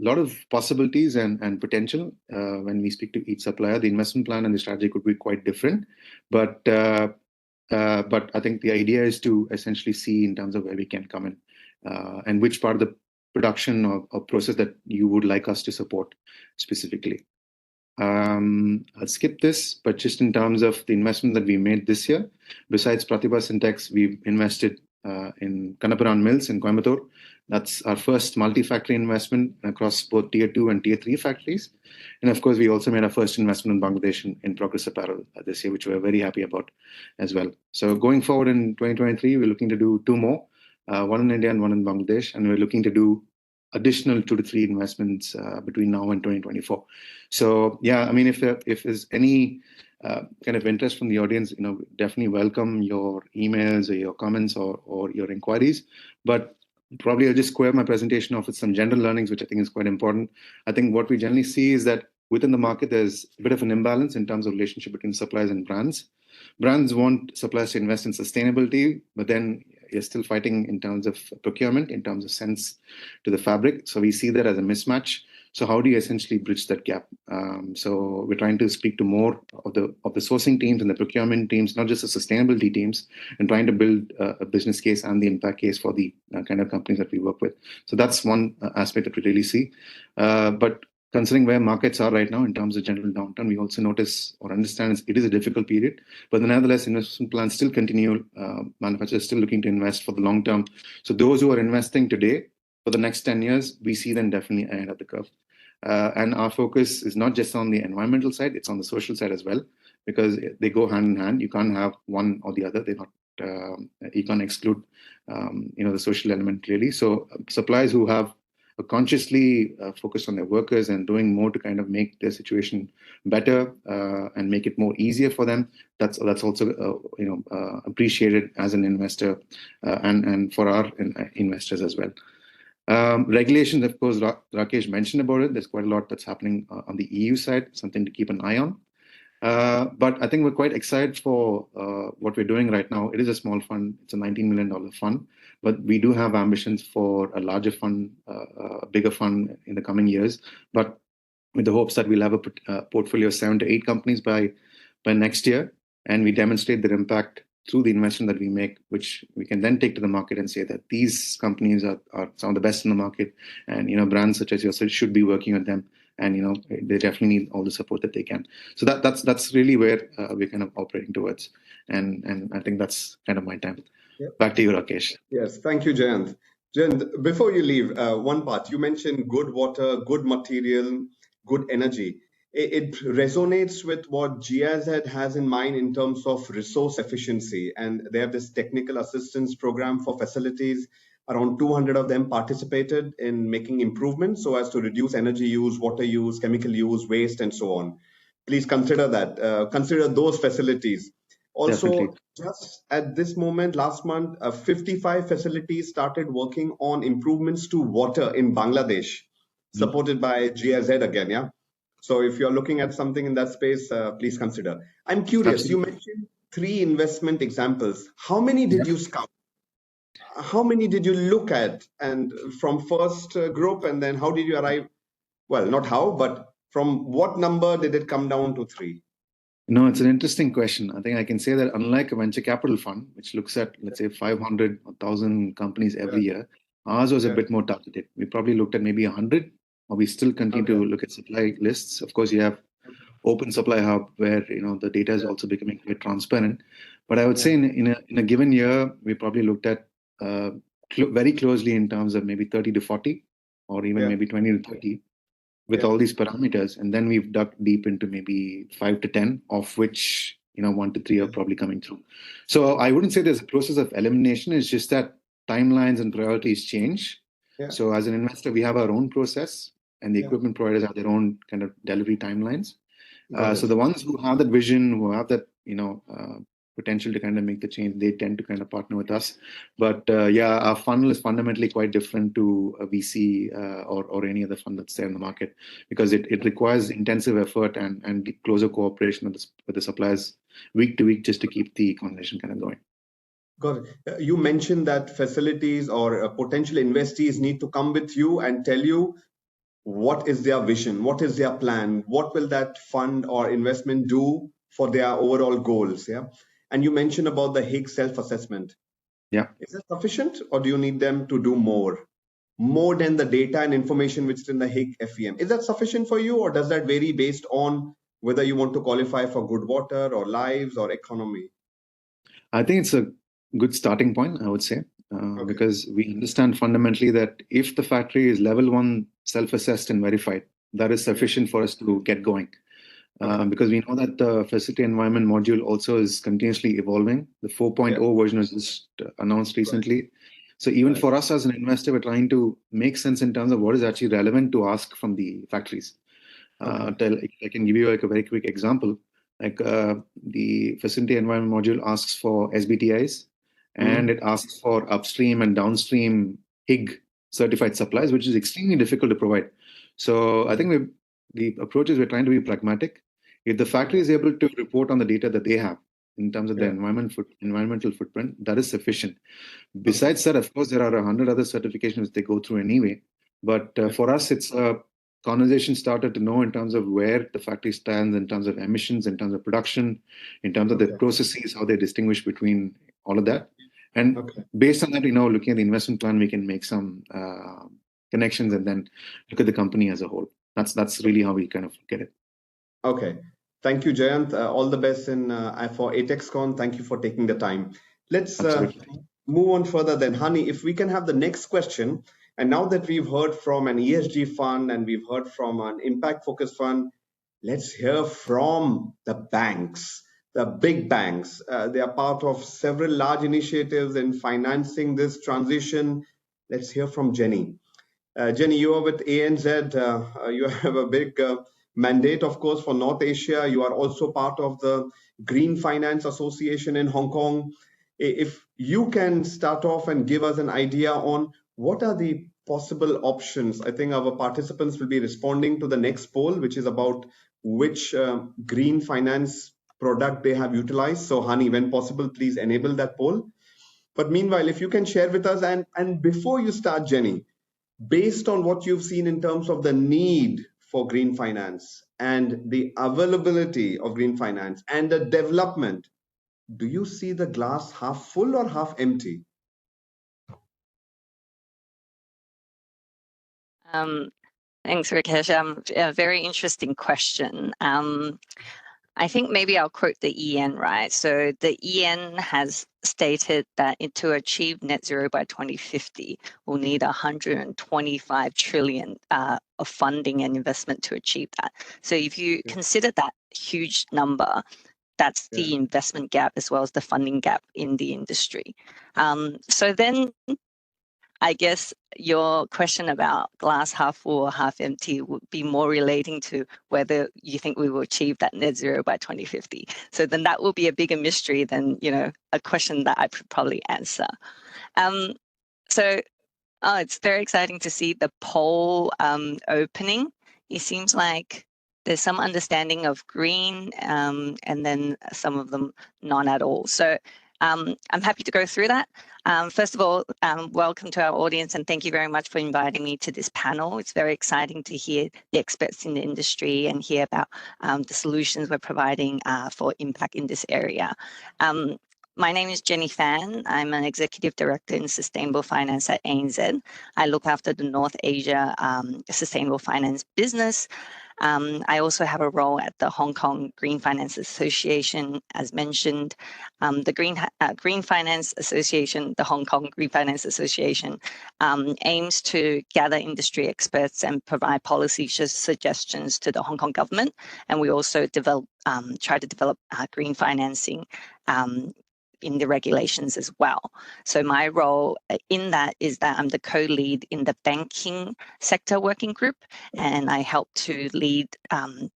a lot of possibilities and potential when we speak to each supplier. The investment plan and the strategy could be quite different, but I think the idea is to essentially see in terms of where we can come in and which part of the production or process that you would like us to support specifically. I'll skip this, but just in terms of the investment that we made this year, besides Pratibha Syntex, we've invested in Kannapuram Mills in Coimbatore. That's our first multi-factory investment across both Tier 2 and Tier 3 factories. And of course, we also made our first investment in Bangladesh in Progress Apparel this year, which we're very happy about as well. So going forward in 2023, we're looking to do 2 more, one in India and one in Bangladesh. And we're looking to do additional 2 to 3 investments between now and 2024. So yeah, I mean, if there's any kind of interest from the audience, definitely welcome your emails or your comments or your inquiries. But probably I'll just square my presentation off with some general learnings, which I think is quite important. I think what we generally see is that within the market, there's a bit of an imbalance in terms of relationship between suppliers and brands. Brands want suppliers to invest in sustainability, but then you're still fighting in terms of procurement, in terms of sense to the fabric. So we see that as a mismatch. So how do you essentially bridge that gap? So we're trying to speak to more of the sourcing teams and the procurement teams, not just the sustainability teams, and trying to build a business case and the impact case for the kind of companies that we work with. So that's one aspect that we really see. But considering where markets are right now in terms of general downturn, we also notice or understand it is a difficult period, but nevertheless, investment plans still continue. Manufacturers still looking to invest for the long term. So those who are investing today for the next 10 years, we see them definitely ahead of the curve. And our focus is not just on the environmental side, it's on the social side as well, because they go hand in hand. You can't have one or the other. They're not, you can't exclude, the social element really. So suppliers who have consciously focused on their workers and doing more to kind of make their situation better and make it more easier for them, that's also appreciated as an investor and for our investors as well. Regulations, of course, Rakesh mentioned about it. There's quite a lot that's happening on the EU side, something to keep an eye on. But I think we're quite excited for what we're doing right now. It is a small fund. It's a $19 million fund, but we do have ambitions for a larger fund, a bigger fund in the coming years. But with the hopes that we'll have a portfolio of 7 to 8 companies by next year, and we demonstrate their impact through the investment that we make, which we can then take to the market and say that these companies are some of the best in the market, and brands such as yourself should be working with them, and they definitely need all the support that they can. So that's really where we're kind of operating towards, and I think that's kind of my time. Yeah. Back to you, Rakesh. Yes, thank you, Jayant. Jayant, before you leave, one part you mentioned: good water, good material, good energy. It resonates with what GIZ has in mind in terms of resource efficiency, and they have this technical assistance program for facilities. Around 200 of them participated in making improvements so as to reduce energy use, water use, chemical use, waste, and so on. Please consider that. Consider those facilities. Also, definitely. Just at this moment, last month, 55 facilities started working on improvements to water in Bangladesh, supported by GIZ again, yeah? So if you're looking at something in that space, please consider. I'm curious, absolutely. You mentioned 3 investment examples. How many did you scout? How many did you look at? And from first group, and then how did you arrive? Well, not how, but from what number did it come down to 3? No, it's an interesting question. I think I can say that unlike a venture capital fund, which looks at, let's say, 500 or 1,000 companies every year, ours was a bit more targeted. We probably looked at maybe 100, or we still continue to look at supply lists. Of course, you have Open Supply Hub, where the data is also becoming quite transparent. But I would say in a given year, we probably looked at very closely in terms of maybe 30 to 40, or even maybe 20 to 30. With all these parameters, and then we've dug deep into maybe 5 to 10, of which 1 to 3 are probably coming through. So I wouldn't say there's a process of elimination. It's just that timelines and priorities change. Yeah. So as an investor, we have our own process, and the equipment providers have their own kind of delivery timelines. So the ones who have that vision, who have that potential to kind of make the change, they tend to kind of partner with us. But yeah, our funnel is fundamentally quite different to a VC or any other fund that's there in the market, because it requires intensive effort and closer cooperation with the suppliers week to week just to keep the conversation kind of going. Got it. You mentioned that facilities or potential investees need to come with you and tell you what is their vision, what is their plan, what will that fund or investment do for their overall goals. Yeah. And you mentioned about the Higgs self-assessment. Yeah. Is that sufficient, or do you need them to do more than the data and information which is in the Higgs FEM? Is that sufficient for you, or does that vary based on whether you want to qualify for good water or lives or economy? I think it's a good starting point, I would say, because we understand fundamentally that if the factory is level 1 self-assessed and verified, that is sufficient for us to get going. Because we know that the facility environment module also is continuously evolving. The 4.0 version was just announced recently. Right. So even for us as an investor, we're trying to make sense in terms of what is actually relevant to ask from the factories. I can give you like a very quick example. Like the facility environment module asks for SBTIs, and it asks for upstream and downstream HIG certified supplies, which is extremely difficult to provide. So I think the approach is we're trying to be pragmatic. If the factory is able to report on the data that they have in terms of the environmental footprint, that is sufficient. Besides that, of course, there are 100 other certifications they go through anyway. But for us, it's a conversation starter to know in terms of where the factory stands, in terms of emissions, in terms of production, in terms of the processes, how they distinguish between all of that. And based on that, looking at the investment plan, we can make some connections and then look at the company as a whole. That's really how we kind of get it. Okay. Thank you, Jayant. All the best for ATEXCon. Thank you for taking the time. Let's move on further then. Hani, if we can have the next question. And now that we've heard from an ESG fund and we've heard from an impact-focused fund, let's hear from the banks, the big banks. They are part of several large initiatives in financing this transition. Let's hear from Jenny. Jenny, you are with ANZ. You have a big mandate, of course, for North Asia. You are also part of the Green Finance Association in Hong Kong. If you can start off and give us an idea on what are the possible options. I think our participants will be responding to the next poll, which is about which green finance product they have utilized. So, Hani, when possible, please enable that poll. But meanwhile, if you can share with us, and before you start, Jenny, based on what you've seen in terms of the need for green finance and the availability of green finance and the development, do you see the glass half full or half empty? Thanks, Rakesh. A very interesting question. I think maybe I'll quote the EN, right? So the EN has stated that to achieve net zero by 2050, we'll need 125 trillion of funding and investment to achieve that. So if you consider that huge number, that's the investment gap as well as the funding gap in the industry. So then I guess your question about glass half full or half empty would be more relating to whether you think we will achieve that net zero by 2050. So then that will be a bigger mystery than, a question that I could probably answer. It's very exciting to see the poll opening. It seems like there's some understanding of green and then some of them not at all. So I'm happy to go through that. First of all, welcome to our audience and thank you very much for inviting me to this panel. It's very exciting to hear the experts in the industry and hear about the solutions we're providing for impact in this area. My name is Jenny Fan. I'm an Executive Director in Sustainable Finance at ANZ. I look after the North Asia Sustainable Finance business. I also have a role at the Hong Kong Green Finance Association, as mentioned. The Green Finance Association, the Hong Kong Green Finance Association, aims to gather industry experts and provide policy suggestions to the Hong Kong government. And we also try to develop green financing in the regulations as well. So my role in that is that I'm the co-lead in the banking sector working group, and I help to lead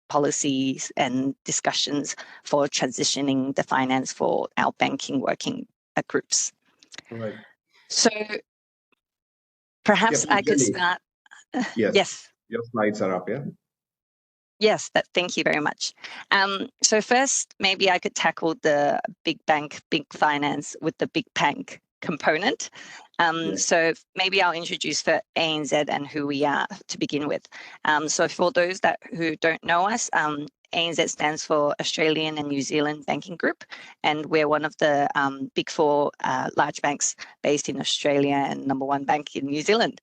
policies and discussions for transitioning the finance for our banking working groups. Right. So perhaps Yeah, I could Jenny. start. Yes. Yes. Your slides are up, yeah? Yes, thank you very much. So first, maybe I could tackle the big bank, big finance with the big bank component. So maybe I'll introduce for ANZ and who we are to begin with. So for those who don't know us, ANZ stands for Australian and New Zealand Banking Group, and we're one of the big four large banks based in Australia and number one bank in New Zealand.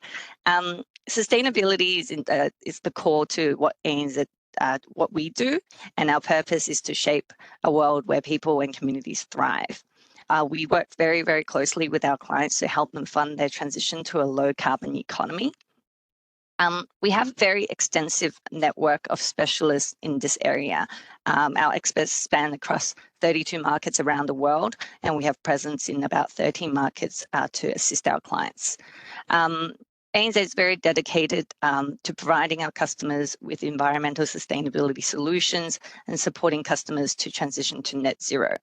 Sustainability is the core to what ANZ what we do, and our purpose is to shape a world where people and communities thrive. We work very, very closely with our clients to help them fund their transition to a low carbon economy. We have a very extensive network of specialists in this area. Our experts span across 32 markets around the world, and we have presence in about 13 markets to assist our clients. ANZ is very dedicated to providing our customers with environmental sustainability solutions and supporting customers to transition to net zero.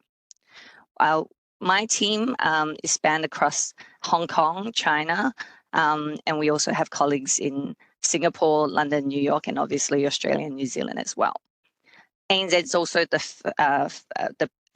My team is spanned across Hong Kong, China, and we also have colleagues in Singapore, London, New York, and obviously Australia and New Zealand as well. ANZ is also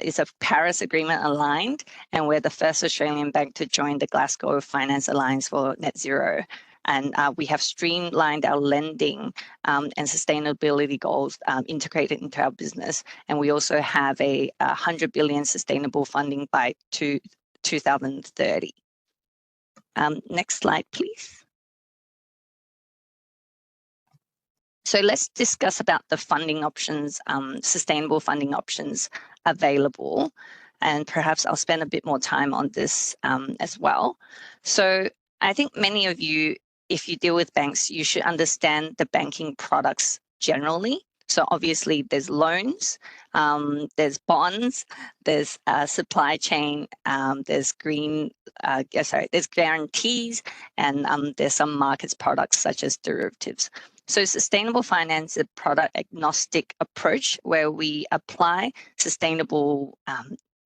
is a Paris Agreement aligned, and we're the first Australian bank to join the Glasgow Finance Alliance for Net Zero. And we have streamlined our lending and sustainability goals integrated into our business. And we also have a 100 billion sustainable funding by 2030. Next slide, please. So let's discuss about the funding options, sustainable funding options available. And perhaps I'll spend a bit more time on this as well. So I think many of you, if you deal with banks, you should understand the banking products generally. So obviously there's loans, there's bonds, there's supply chain, there's there's guarantees, and there's some markets products such as derivatives. So sustainable finance is a product agnostic approach where we apply sustainable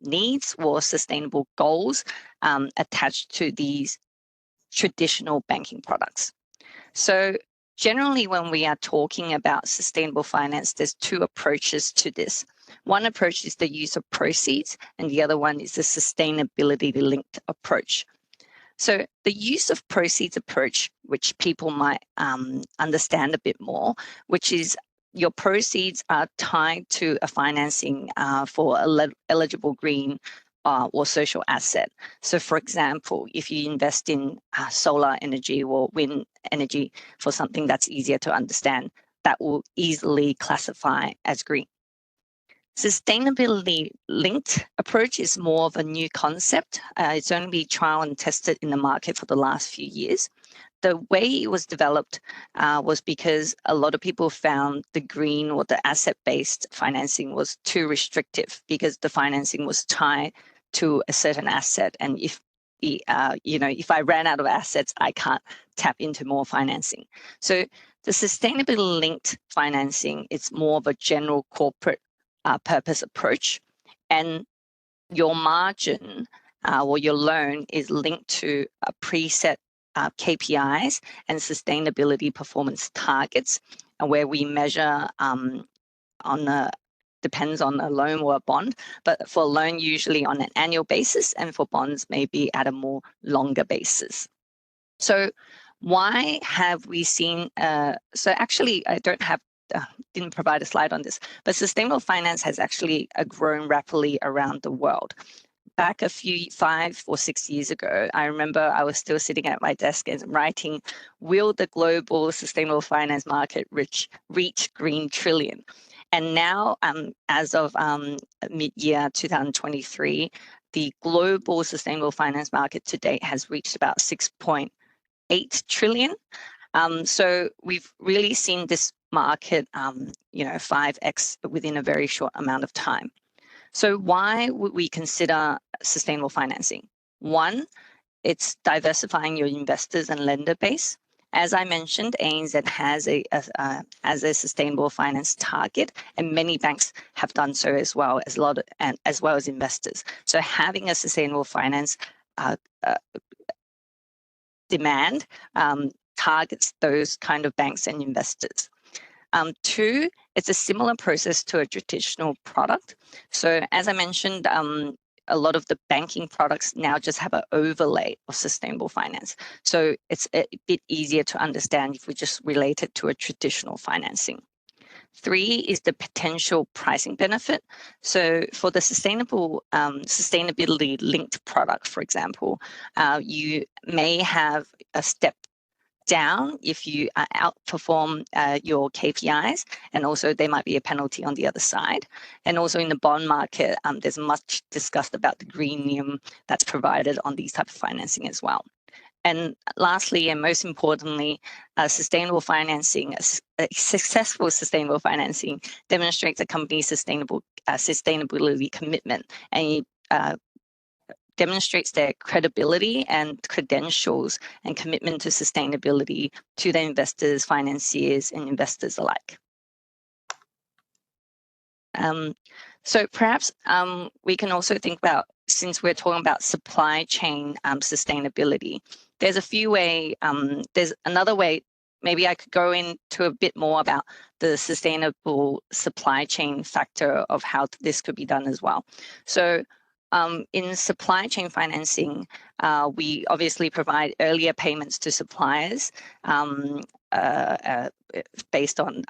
needs or sustainable goals attached to these traditional banking products. So generally, when we are talking about sustainable finance, there's two approaches to this. One approach is the use of proceeds, and the other one is the sustainability linked approach. So the use of proceeds approach, which people might understand a bit more, which is your proceeds are tied to a financing for eligible green or social asset. So for example, if you invest in solar energy or wind energy for something that's easier to understand, that will easily classify as green. Sustainability linked approach is more of a new concept. It's only been trial and tested in the market for the last few years. The way it was developed was because a lot of people found the green or the asset-based financing was too restrictive because the financing was tied to a certain asset. And if I ran out of assets, I can't tap into more financing. So the sustainability linked financing, it's more of a general corporate purpose approach, and your margin or your loan is linked to a preset KPIs and sustainability performance targets, where we measure depends on a loan or a bond, but for a loan usually on an annual basis, and for bonds maybe at a more longer basis. So why have we seen? So actually, I didn't provide a slide on this, but sustainable finance has actually grown rapidly around the world. Back 5 or 6 years ago, I remember I was still sitting at my desk and writing, will the global sustainable finance market reach green trillion? And now, as of mid-year 2023, the global sustainable finance market to date has reached about 6.8 trillion. So we've really seen this market, 5x within a very short amount of time. So why would we consider sustainable financing? One, it's diversifying your investors and lender base. As I mentioned, ANZ has a sustainable finance target, and many banks have done so as well as investors. So having a sustainable finance demand targets those kind of banks and investors. Two, it's a similar process to a traditional product. So as I mentioned, a lot of the banking products now just have an overlay of sustainable finance. So it's a bit easier to understand if we just relate it to a traditional financing. Three is the potential pricing benefit. So for the sustainability linked product, for example, you may have a step down if you outperform your KPIs, and also there might be a penalty on the other side. And also in the bond market, there's much discussed about the greenium that's provided on these type of financing as well. And lastly, and most importantly, sustainable financing, a successful sustainable financing demonstrates a company's sustainability commitment, and demonstrates their credibility and credentials and commitment to sustainability to their investors, financiers, and investors alike. So perhaps we can also think about, since we're talking about supply chain sustainability, there's a few ways, there's another way, maybe I could go into a bit more about the sustainable supply chain factor of how this could be done as well. So in supply chain financing, we obviously provide earlier payments to suppliers based on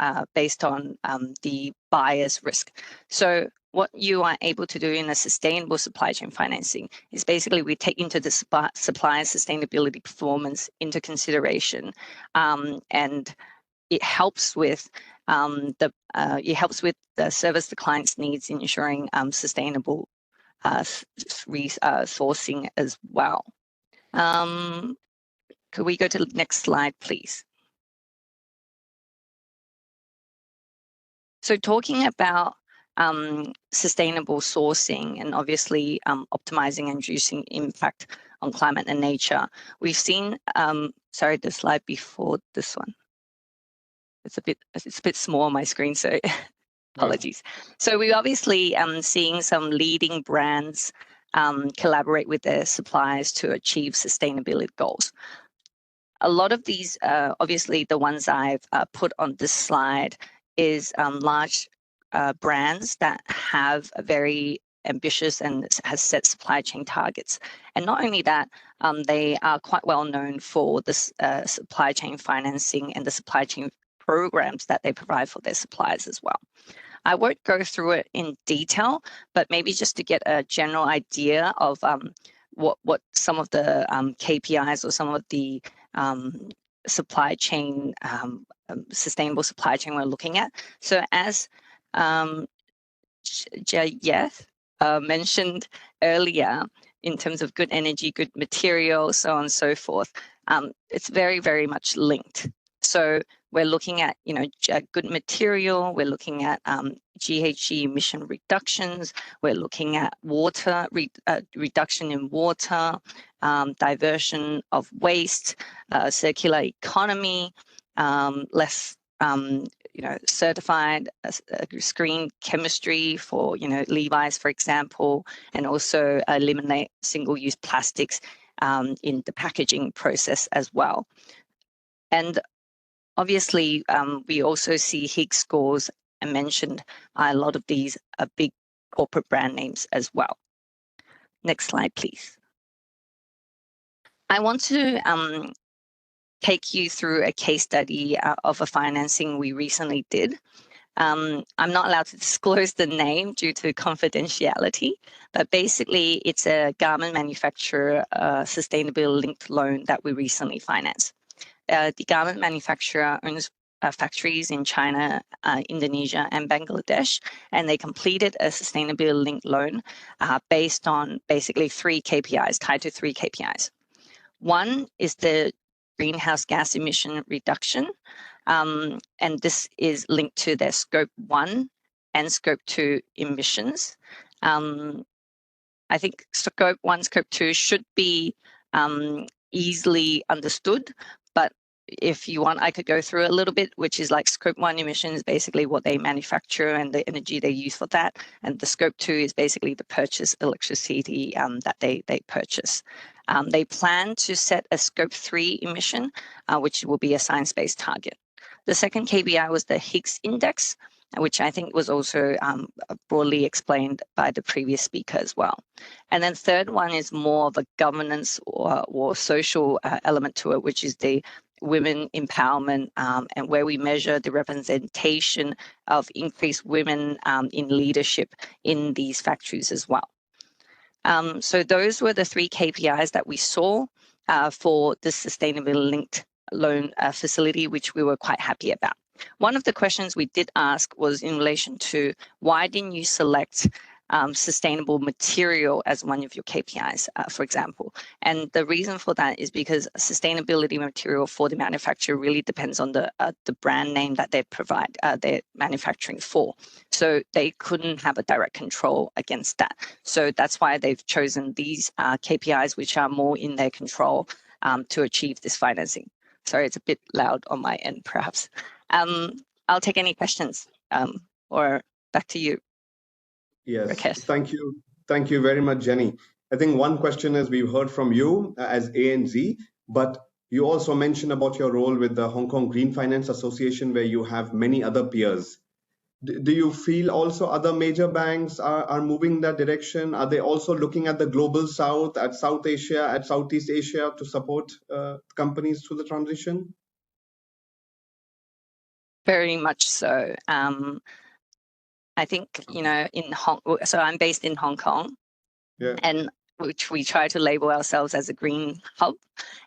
the buyer's risk. So what you are able to do in a sustainable supply chain financing is basically we take into the supplier's sustainability performance into consideration, and it helps with the service the client's needs in ensuring sustainable sourcing as well. Could we go to the next slide, please? So talking about sustainable sourcing and obviously optimizing and reducing impact on climate and nature, we've seen, sorry, the slide before this one. It's a bit small on my screen, so apologies. So we're obviously seeing some leading brands collaborate with their suppliers to achieve sustainability goals. A lot of these, obviously the ones I've put on this slide is large brands that have a very ambitious and has set supply chain targets. And not only that, they are quite well known for this supply chain financing and the supply chain programs that they provide for their suppliers as well. I won't go through it in detail, but maybe just to get a general idea of what some of the KPIs or some of the supply chain, sustainable supply chain we're looking at. So as Jayeth mentioned earlier, in terms of good energy, good material, so on and so forth, it's very, very much linked. So we're looking at, good material. We're looking at GHG emission reductions. We're looking at water reduction in water, diversion of waste, circular economy, less, certified screen chemistry for, Levi's, for example, and also eliminate single-use plastics in the packaging process as well. And obviously, we also see Higgs scores, I mentioned a lot of these are big corporate brand names as well. Next slide, please. I want to take you through a case study of a financing we recently did. I'm not allowed to disclose the name due to confidentiality, but basically it's a garment manufacturer sustainability linked loan that we recently financed. The garment manufacturer owns factories in China, Indonesia, and Bangladesh, and they completed a sustainability linked loan based on basically tied to three KPIs. One is the greenhouse gas emission reduction, and this is linked to their Scope 1 and Scope 2 emissions. I think scope 1, scope 2 should be easily understood, but if you want, I could go through a little bit, which is like scope 1 emissions, basically what they manufacture and the energy they use for that. And the scope 2 is basically the purchase electricity that they purchase. They plan to set a scope 3 emission, which will be a science-based target. The second KPI was the Higgs index, which I think was also broadly explained by the previous speaker as well. And then third one is more of a governance or social element to it, which is the women empowerment, and where we measure the representation of increased women in leadership in these factories as well. So those were the 3 KPIs that we saw for the sustainability linked loan facility, which we were quite happy about. One of the questions we did ask was in relation to why didn't you select sustainable material as one of your KPIs, for example. And the reason for that is because sustainability material for the manufacturer really depends on the brand name that they provide, they're manufacturing for. So they couldn't have a direct control against that. So that's why they've chosen these KPIs, which are more in their control to achieve this financing. Sorry, it's a bit loud on my end, perhaps. I'll take any questions or back to you. Yes, Rakesh. thank you. Thank you very much, Jenny. I think one question is we've heard from you as ANZ, but you also mentioned about your role with the Hong Kong Green Finance Association, where you have many other peers. Do you feel also other major banks are moving in that direction? Are they also looking at the global south, at South Asia, at Southeast Asia to support companies through the transition? Very much so. I think, you know, so I'm based in Hong Kong, and which we try to label ourselves as a green hub.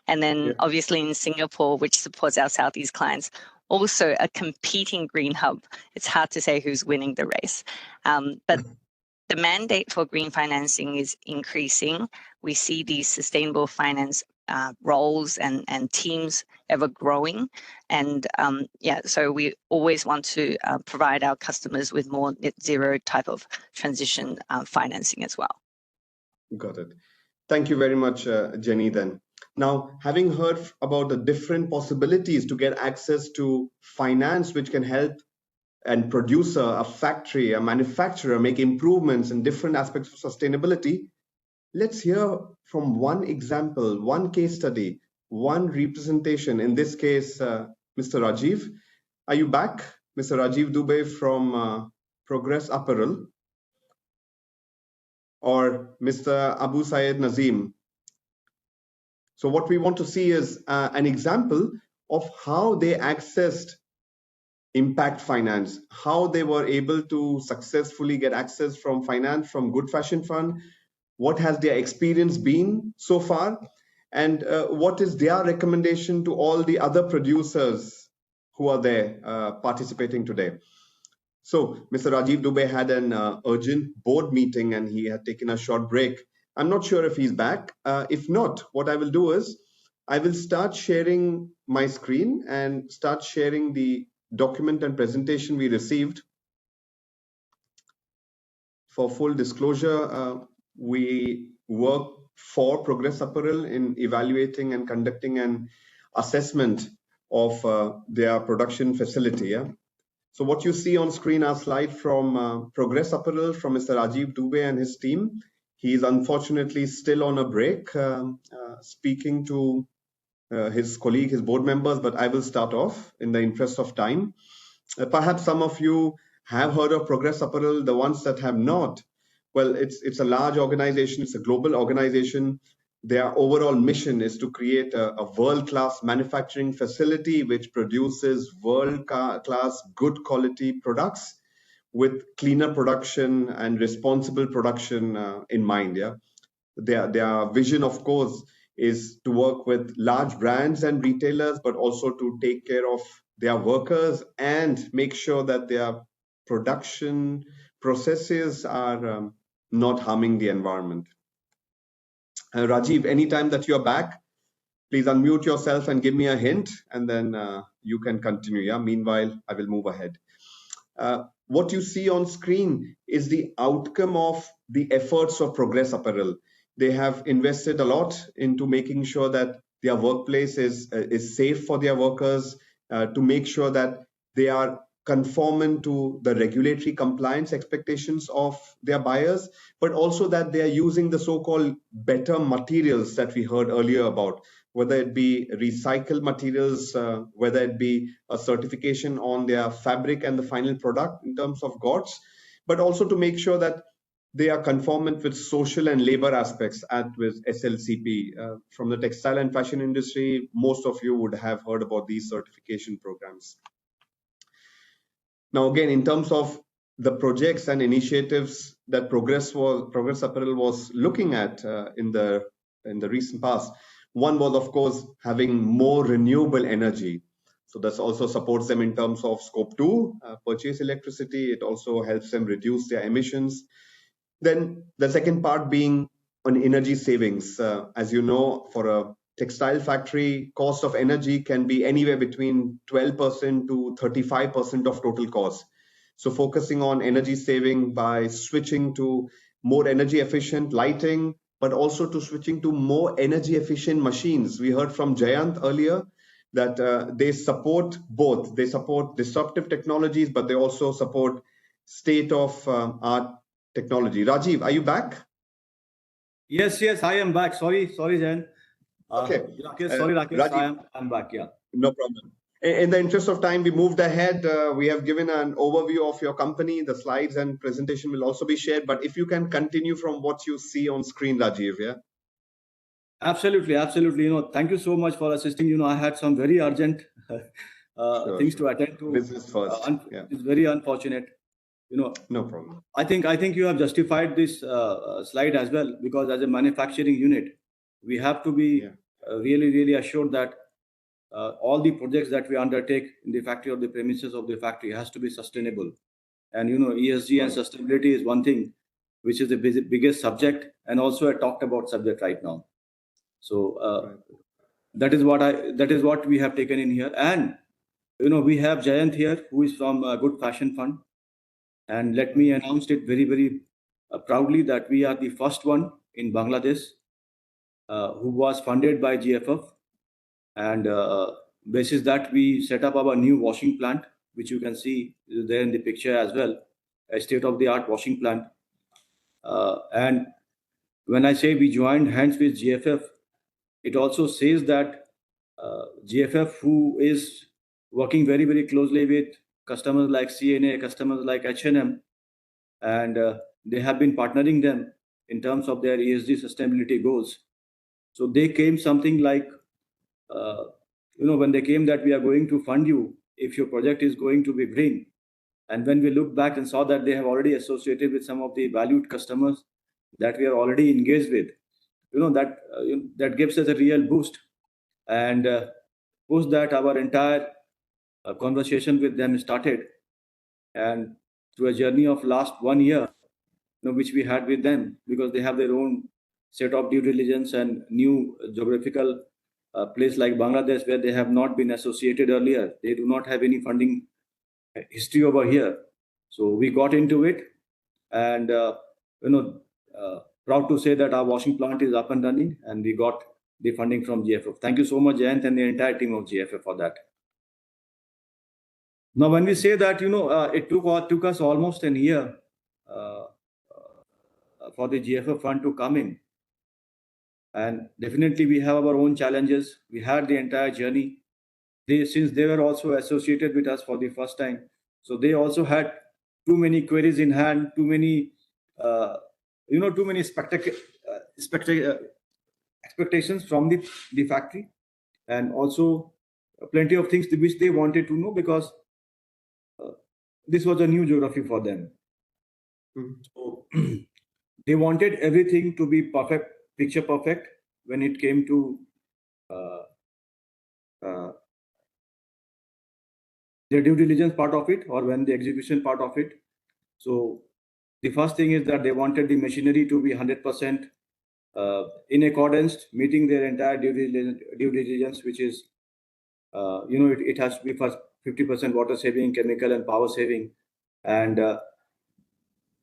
And then obviously in Singapore, which supports our Southeast clients, also a competing green hub. It's hard to say who's winning the race. But the mandate for green financing is increasing. We see these sustainable finance roles and teams ever growing. And so we always want to provide our customers with more net zero type of transition financing as well. Got it. Thank you very much, Jenny, then. Now, having heard about the different possibilities to get access to finance, which can help a producer, a factory, a manufacturer make improvements in different aspects of sustainability, let's hear from one example, one case study, one representation. In this case, Mr. Rajiv. Are you back? Mr. Rajiv Dubey from Progress Apparel. Or Mr. Abu Syed Nazim. So what we want to see is an example of how they accessed impact finance, how they were able to successfully get access from finance from Good Fashion Fund, what has their experience been so far, and what is their recommendation to all the other producers who are there participating today. So Mr. Rajiv Dubey had an urgent board meeting and he had taken a short break. I'm not sure if he's back. If not, what I will do is I will start sharing my screen and start sharing the document and presentation we received. For full disclosure, we work for Progress Apparel in evaluating and conducting an assessment of their production facility. Yeah? So what you see on screen are slides from Progress Apparel from Mr. Rajiv Dubey and his team. He is unfortunately still on a break, speaking to his colleague, his board members, but I will start off in the interest of time. Perhaps some of you have heard of Progress Apparel, the ones that have not. Well, it's a large organization, it's a global organization. Their overall mission is to create a world-class manufacturing facility which produces world-class, good quality products with cleaner production and responsible production in mind. Yeah, their vision, of course, is to work with large brands and retailers, but also to take care of their workers and make sure that their production processes are not harming the environment. Rajiv, anytime that you're back, please unmute yourself and give me a hint, and then you can continue. Yeah. Meanwhile, I will move ahead. what you see on screen is the outcome of the efforts of Progress Apparel. They have invested a lot into making sure that their workplace is safe for their workers, to make sure that they are conformant to the regulatory compliance expectations of their buyers, but also that they are using the so-called better materials that we heard earlier about, whether it be recycled materials, whether it be a certification on their fabric and the final product in terms of GOTS, but also to make sure that they are conformant with social and labor aspects with SLCP. From the textile and fashion industry, most of you would have heard about these certification programs. Now, again, in terms of the projects and initiatives that Progress Apparel was looking at in the recent past, one was, of course, having more renewable energy. So this also supports them in terms of scope 2, purchase electricity. It also helps them reduce their emissions. Then the second part being on energy savings. As you know, for a textile factory, cost of energy can be anywhere between 12% to 35% of total cost. So focusing on energy saving by switching to more energy efficient lighting, but also to switching to more energy efficient machines. We heard from Jayant earlier that they support both. They support disruptive technologies, but they also support state-of-art technology. Rajiv, are you back? Yes, I am back. Sorry, Jan. Okay. Rakesh, sorry, Rakesh, Rajiv. I'm back, yeah. No problem. In the interest of time, we moved ahead. We have given an overview of your company. The slides and presentation will also be shared. But if you can continue from what you see on screen, Rajiv, yeah? Absolutely. Thank you so much for assisting. I had some very urgent things to attend to. Business first. Yeah. It's very unfortunate. No problem. I think you have justified this slide as well, because as a manufacturing unit, we have to be really assured that all the projects that we undertake in the factory or the premises of the factory has to be sustainable. And ESG and sustainability is one thing which is the biggest subject and also a talked about subject right now. So that is what we have taken in here. And we have Jayant here, who is from Good Fashion Fund. And let me announce it very proudly that we are the first one in Bangladesh who was funded by GFF. And basis that we set up our new washing plant, which you can see there in the picture as well, a state-of-the-art washing plant. And when I say we joined hands with GFF, it also says that GFF, who is working very closely with customers like CNA, customers like H&M, and they have been partnering them in terms of their ESG sustainability goals. So they came something like, when they came that we are going to fund you if your project is going to be green. And when we looked back and saw that they have already associated with some of the valued customers that we are already engaged with, that gives us a real boost. And post that, our entire conversation with them started, and through a journey of last 1 year, which we had with them, because they have their own set of due diligence and new geographical place like Bangladesh, where they have not been associated earlier. They do not have any funding history over here. So we got into it, and proud to say that our washing plant is up and running, and we got the funding from GFF. Thank you so much, Jayant, and the entire team of GFF for that. Now, when we say that, it took us almost a year for the GFF fund to come in. And definitely we have our own challenges. We had the entire journey. Since they were also associated with us for the first time, so they also had too many queries in hand, too many expectations from the factory, and also plenty of things which they wanted to know, because this was a new geography for them. So they wanted everything to be perfect, picture perfect, when it came to the due diligence part of it, or when the execution part of it. So the first thing is that they wanted the machinery to be 100% in accordance, meeting their entire due diligence, which is, it has to be first 50% water saving, chemical and power saving. And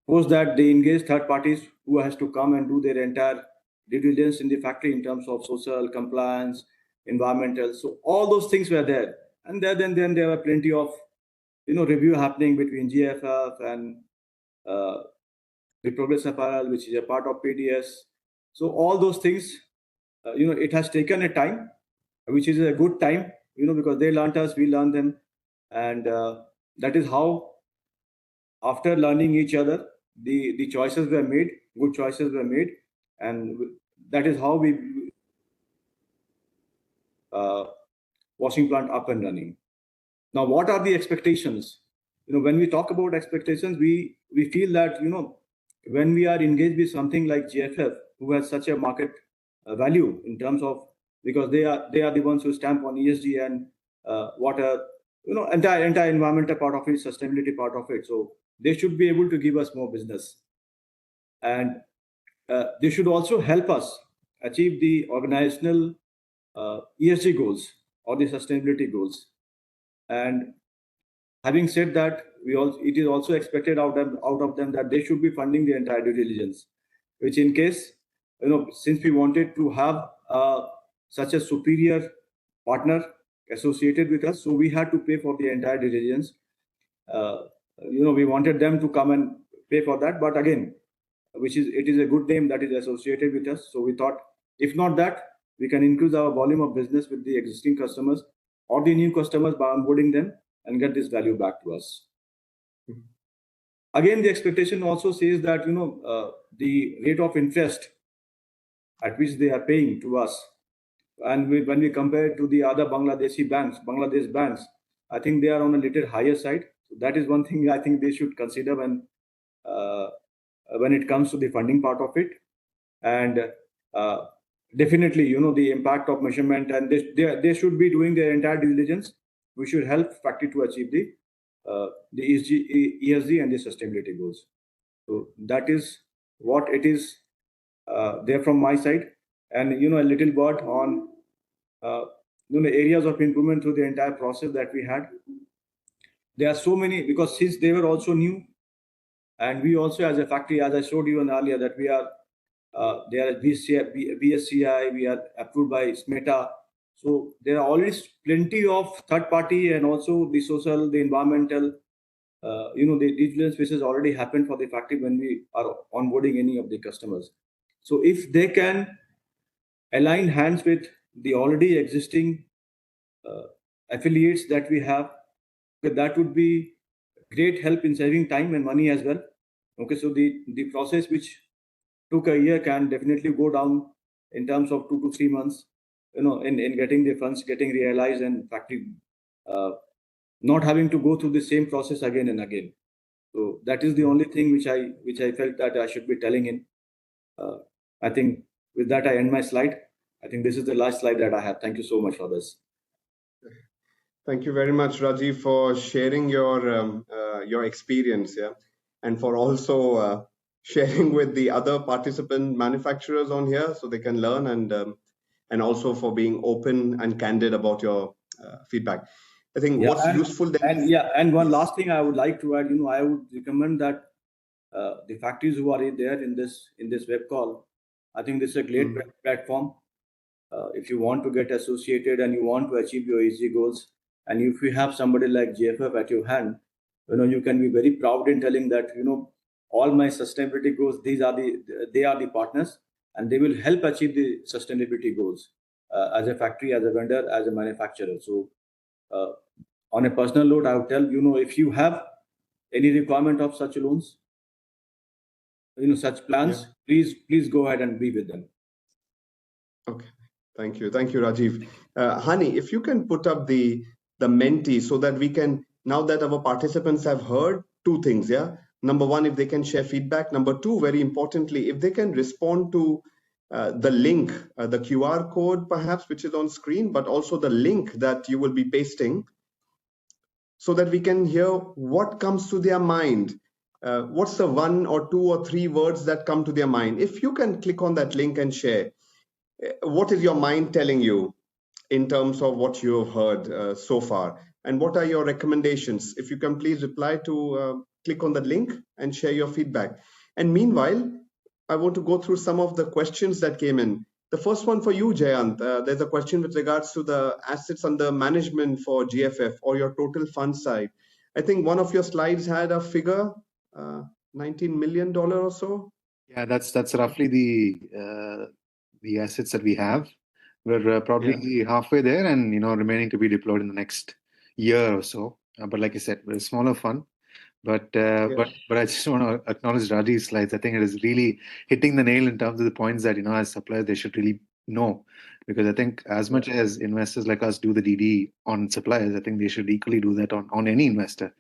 post that, they engage third parties who has to come and do their entire due diligence in the factory in terms of social compliance, environmental. So all those things were there. And then there were plenty of review happening between GFF and the Progress Apparel, which is a part of PDS. So all those things, it has taken a time, which is a good time, because they learned us, we learned them. And that is how, after learning each other, the choices were made, good choices were made. And that is how we washing plant up and running. Now, what are the expectations? When we talk about expectations, we feel that, when we are engaged with something like GFF, who has such a market value in terms of, because they are the ones who stamp on ESG and water, entire environmental part of it, sustainability part of it. So they should be able to give us more business. And they should also help us achieve the organizational ESG goals or the sustainability goals. And having said that, it is also expected out of them that they should be funding the entire due diligence, which in case, since we wanted to have such a superior partner associated with us, so we had to pay for the entire due diligence. We wanted them to come and pay for that, but again, it is a good name that is associated with us. So we thought, if not that, we can increase our volume of business with the existing customers or the new customers by onboarding them and get this value back to us. Again, the expectation also says that, the rate of interest at which they are paying to us, and when we compare it to the other Bangladesh banks, I think they are on a little higher side. So that is one thing I think they should consider when it comes to the funding part of it. And definitely, the impact of measurement, and they should be doing their entire due diligence. We should help factory to achieve the ESG and the sustainability goals. So that is what it is there from my side. And a little word on the areas of improvement through the entire process that we had. There are so many, because since they were also new, and we also as a factory, as I showed you earlier, that we are they are BSCI, we are approved by SMETA. So there are always plenty of third party and also the social, the environmental, the due diligence which has already happened for the factory when we are onboarding any of the customers. So if they can align hands with the already existing affiliates that we have, that would be great help in saving time and money as well. Okay, so the process which took a year can definitely go down in terms of 2 to 3 months, in getting the funds getting realized and factory not having to go through the same process again and again. So that is the only thing which I felt that I should be telling in. I think with that I end my slide. I think this is the last slide that I have. Thank you so much for this. Thank you very much, Rajiv, for sharing your experience, and for also sharing with the other participant manufacturers on here so they can learn, and also for being open and candid about your feedback. I think what's useful then. And one last thing I would like to add, I would recommend that the factories who are there in this web call, I think this is a great platform. If you want to get associated and you want to achieve your ESG goals, and if you have somebody like GFF at your hand, you can be very proud in telling that, all my sustainability goals, they are the partners, and they will help achieve the sustainability goals as a factory, as a vendor, as a manufacturer. So on a personal note, I would tell, if you have any requirement of such loans, such plans, please go ahead and be with them. Okay. Thank you, Rajiv. Hani, if you can put up the Menti so that we can, now that our participants have heard 2 things, Number 1, if they can share feedback. Number 2, very importantly, if they can respond to the link, the QR code perhaps, which is on screen, but also the link that you will be pasting, so that we can hear what comes to their mind. What's the 1 or 2 or 3 words that come to their mind? If you can click on that link and share, what is your mind telling you in terms of what you have heard so far? And what are your recommendations? If you can please reply to click on the link and share your feedback. And meanwhile, I want to go through some of the questions that came in. The first one for you, Jayant. There's a question with regards to the assets under management for GFF or your total fund side. I think one of your slides had a figure, $19 million or so. Yeah, that's roughly the assets that we have. We're probably halfway there, and remaining to be deployed in the next year or so. But like I said, we're a smaller fund. But I just want to acknowledge Raji's slides. I think it is really hitting the nail in terms of the points that as suppliers they should really know, because I think as much as investors like us do the DD on suppliers, I think they should equally do that on any investor,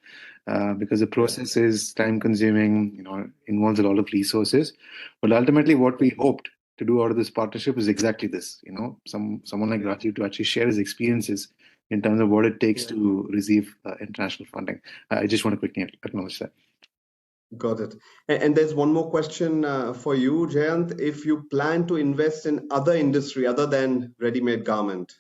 because the process is time consuming, involves a lot of resources. But ultimately, what we hoped to do out of this partnership is exactly this. Someone like Rajiv to actually share his experiences in terms of what it takes to receive international funding. I just want to quickly acknowledge that. Got it. And there's one more question for you, Jayant. If you plan to invest in other industry other than ready-made garment?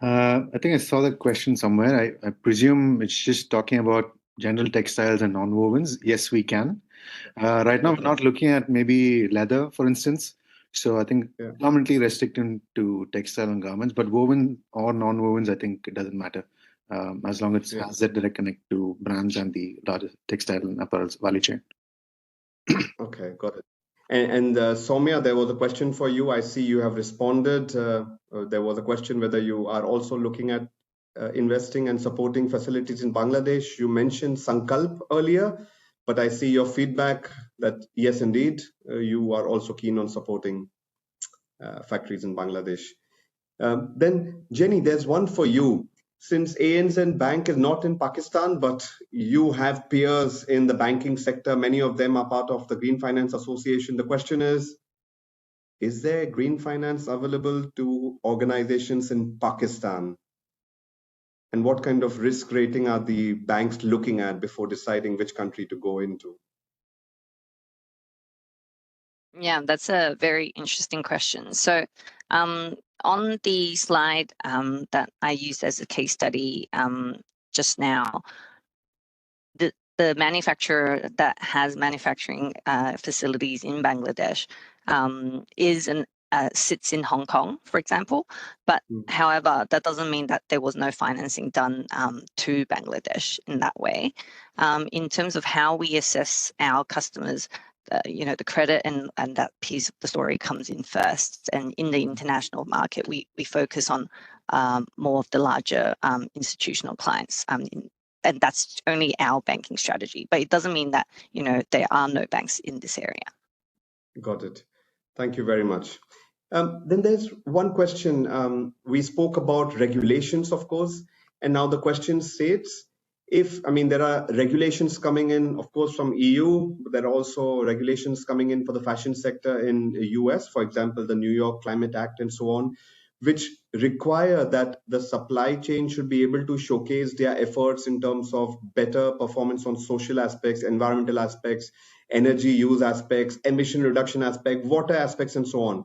I think I saw that question somewhere. I presume it's just talking about general textiles and non-wovens. Yes, we can. Right now, we're not looking at maybe leather, for instance. So I think predominantly restricted to textile and garments, but woven or non-wovens, I think it doesn't matter, as long as it has that direct connect to brands and the larger textile and apparel value chain. Okay, got it. And Soumya, there was a question for you. I see you have responded. There was a question whether you are also looking at investing and supporting facilities in Bangladesh. You mentioned Sankalp earlier, but I see your feedback that yes, indeed, you are also keen on supporting factories in Bangladesh. Then Jenny, there's one for you. Since ANZ Bank is not in Pakistan, but you have peers in the banking sector, many of them are part of the Green Finance Association. The question is there green finance available to organizations in Pakistan? And what kind of risk rating are the banks looking at before deciding which country to go into? Yeah, that's a very interesting question. So on the slide that I used as a case study just now, the manufacturer that has manufacturing facilities in Bangladesh sits in Hong Kong, for example. But however, that doesn't mean that there was no financing done to Bangladesh in that way. In terms of how we assess our customers, the credit and that piece of the story comes in first. And in the international market, we focus on more of the larger institutional clients. And that's only our banking strategy. But it doesn't mean that, there are no banks in this area. Got it. Thank you very much. Then there's one question. We spoke about regulations, of course, and now the question states, there are regulations coming in, of course, from EU, but there are also regulations coming in for the fashion sector in the US, for example, the New York Climate Act and so on, which require that the supply chain should be able to showcase their efforts in terms of better performance on social aspects, environmental aspects, energy use aspects, emission reduction aspects, water aspects, and so on.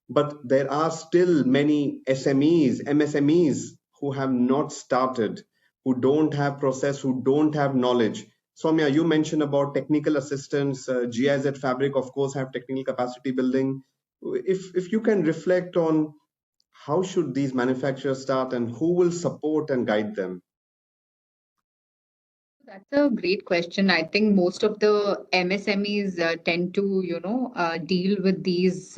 But there are still many SMEs, MSMEs, who have not started, who don't have process, who don't have knowledge. Soumya, you mentioned about technical assistance. GIZ Fabric, of course, have technical capacity building. If you can reflect on how should these manufacturers start and who will support and guide them? That's a great question. I think most of the MSMEs tend to, deal with these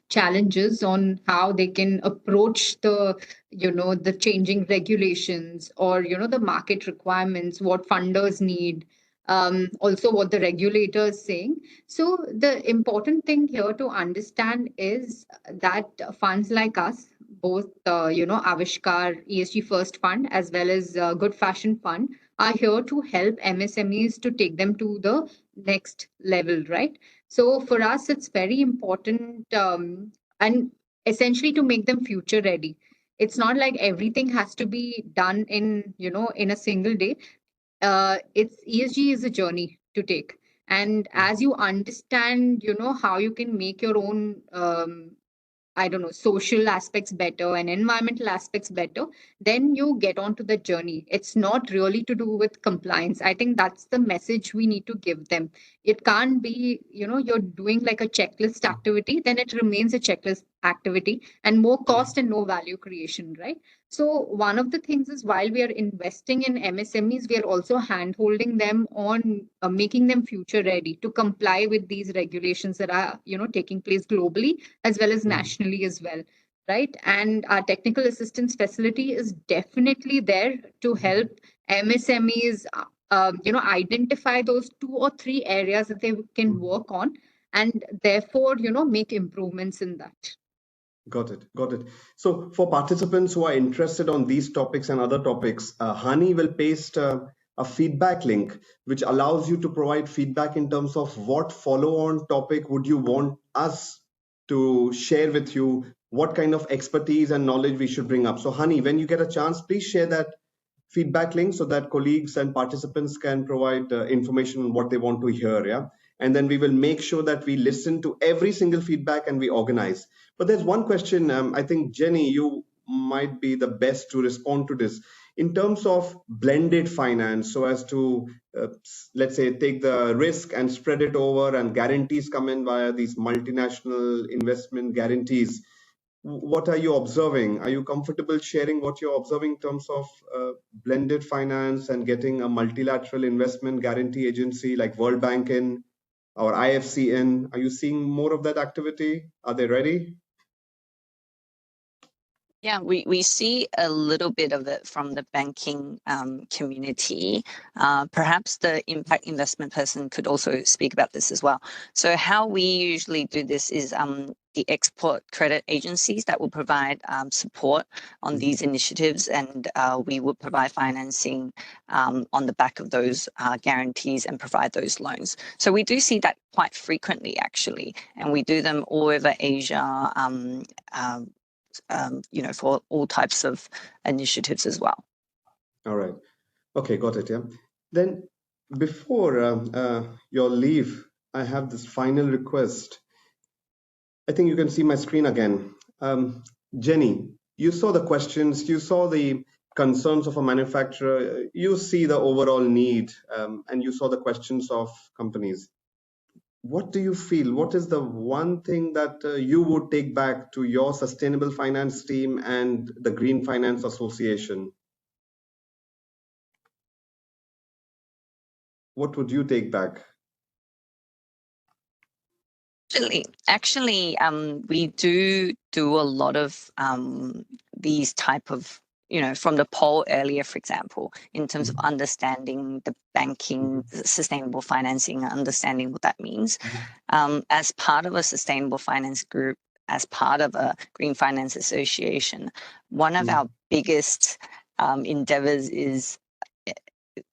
challenges on how they can approach the changing regulations or, the market requirements, what funders need, also what the regulator is saying. So the important thing here to understand is that funds like us, both, Avishkar ESG First Fund as well as Good Fashion Fund, are here to help MSMEs to take them to the next level, right? So for us, it's very important and essentially to make them future ready. It's not like everything has to be done in a single day. It's ESG is a journey to take. And as you understand, how you can make your own I don't know, social aspects better and environmental aspects better, then you get onto the journey. It's not really to do with compliance. I think that's the message we need to give them. It can't be, you're doing like a checklist activity, then it remains a checklist activity and more cost and no value creation, right? So one of the things is while we are investing in MSMEs, we are also hand-holding them on making them future ready to comply with these regulations that are, taking place globally as well as nationally as well, right? And our technical assistance facility is definitely there to help MSMEs, identify those 2 or 3 areas that they can work on, and therefore, make improvements in that. Got it. Got it. So for participants who are interested on these topics and other topics, Hani will paste a feedback link, which allows you to provide feedback in terms of what follow-on topic would you want us to share with you, what kind of expertise and knowledge we should bring up. So Hani, when you get a chance, please share that feedback link so that colleagues and participants can provide information on what they want to hear. Yeah. And then we will make sure that we listen to every single feedback and we organize. But there's one question, I think, Jenny, you might be the best to respond to this. In terms of blended finance, so as to, let's say, take the risk and spread it over, and guarantees come in via these multinational investment guarantees. What are you observing? Are you comfortable sharing what you're observing in terms of blended finance and getting a multilateral investment guarantee agency like World Bank in or IFC in? Are you seeing more of that activity? Are they ready? Yeah, we see a little bit of it from the banking community. Perhaps the impact investment person could also speak about this as well. So how we usually do this is the export credit agencies that will provide support on these initiatives, and we will provide financing on the back of those guarantees and provide those loans. So we do see that quite frequently, actually, and we do them all over Asia, for all types of initiatives as well. All right. Okay, got it. Yeah. Then before your leave, I have this final request. I think you can see my screen again. Jenny, you saw the questions, you saw the concerns of a manufacturer, you see the overall need, and you saw the questions of companies. What do you feel? What is the one thing that you would take back to your sustainable finance team and the Green Finance Association? What would you take back? Actually, we do a lot of these type of, from the poll earlier, for example, in terms of understanding the banking, sustainable financing, understanding what that means. As part of a sustainable finance group, as part of a Green Finance Association, one of our biggest endeavors is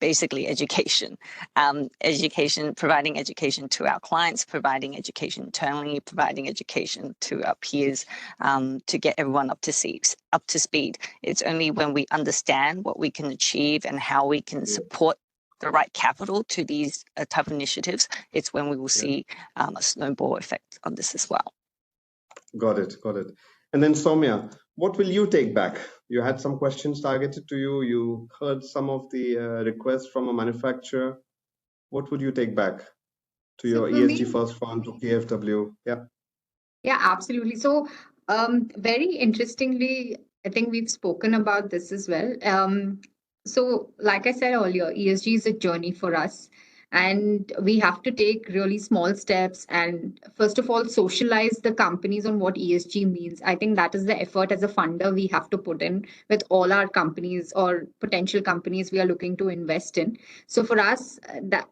basically education, providing education to our clients, providing education internally, providing education to our peers, to get everyone up to speed. It's only when we understand what we can achieve and how we can support the right capital to these type of initiatives, it's when we will see a snowball effect on this as well. Got it. And then Soumya, what will you take back? You had some questions targeted to you. You heard some of the requests from a manufacturer. What would you take back to your ESG First Fund, to KFW? Yeah. Yeah, absolutely. So very interestingly, I think we've spoken about this as well. So like I said earlier, ESG is a journey for us. And we have to take really small steps and first of all, socialize the companies on what ESG means. I think that is the effort as a funder we have to put in with all our companies or potential companies we are looking to invest in. So for us,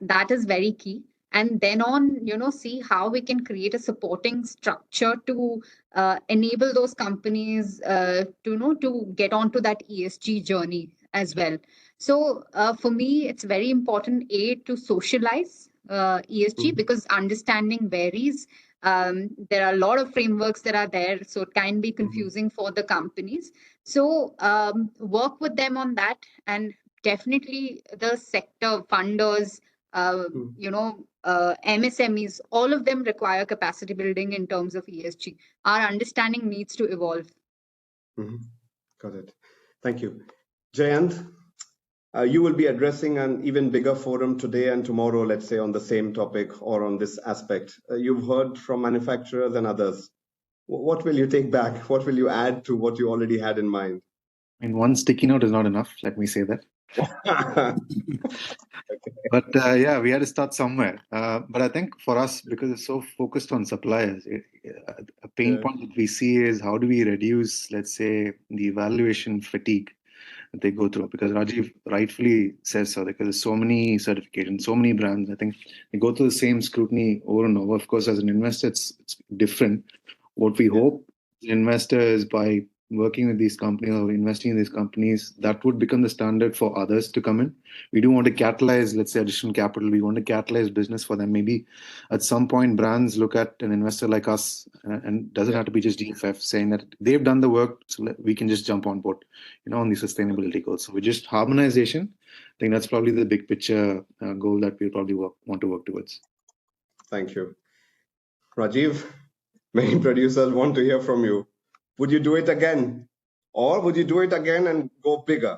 that is very key. And then on, see how we can create a supporting structure to enable those companies to get onto that ESG journey as well. So for me, it's very important, to socialize ESG because understanding varies. There are a lot of frameworks that are there, so it can be confusing for the companies. So work with them on that, and definitely the sector funders, MSMEs, all of them require capacity building in terms of ESG. Our understanding needs to evolve. Got it. Thank you. Jayant, you will be addressing an even bigger forum today and tomorrow, let's say, on the same topic or on this aspect. You've heard from manufacturers and others. What will you take back? What will you add to what you already had in mind? And one sticky note is not enough. Let me say that. But yeah, we had to start somewhere. But I think for us, because it's so focused on suppliers, a pain point that we see is how do we reduce, let's say, the evaluation fatigue that they go through? Because Rajiv rightfully says so, because there's so many certifications, so many brands. I think they go through the same scrutiny over and over. Of course, as an investor, it's different. What we hope as an investor is by working with these companies or investing in these companies, that would become the standard for others to come in. We do want to catalyze, let's say, additional capital. We want to catalyze business for them. Maybe at some point, brands look at an investor like us, and doesn't have to be just GFF, saying that they've done the work, so we can just jump on board, on the sustainability goals. So with just harmonization, I think that's probably the big picture goal that we probably want to work towards. Thank you. Rajiv, many producers want to hear from you. Would you do it again? Or would you do it again and go bigger?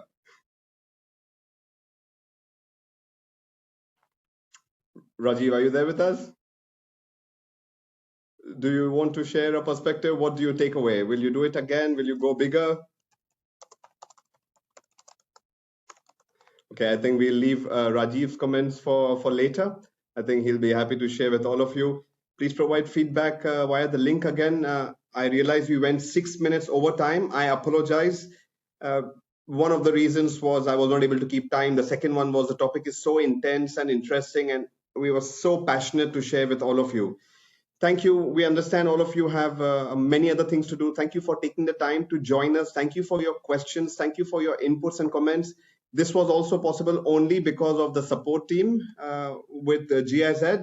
Rajiv, are you there with us? Do you want to share a perspective? What do you take away? Will you do it again? Will you go bigger? Okay, I think we'll leave Rajiv's comments for later. I think he'll be happy to share with all of you. Please provide feedback via the link again. I realize we went 6 minutes over time. I apologize. One of the reasons was I was not able to keep time. The second one was the topic is so intense and interesting, and we were so passionate to share with all of you. Thank you. We understand all of you have many other things to do. Thank you for taking the time to join us. Thank you for your questions. Thank you for your inputs and comments. This was also possible only because of the support team with GIZ.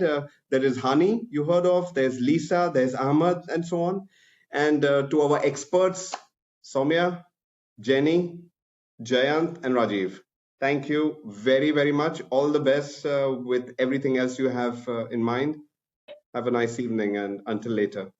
There is Hani, you heard of, there's Lisa, there's Ahmad, and so on. And to our experts, Soumya, Jenny, Jayant, and Rajiv. Thank you very, very much. All the best with everything else you have in mind. Have a nice evening, and until later.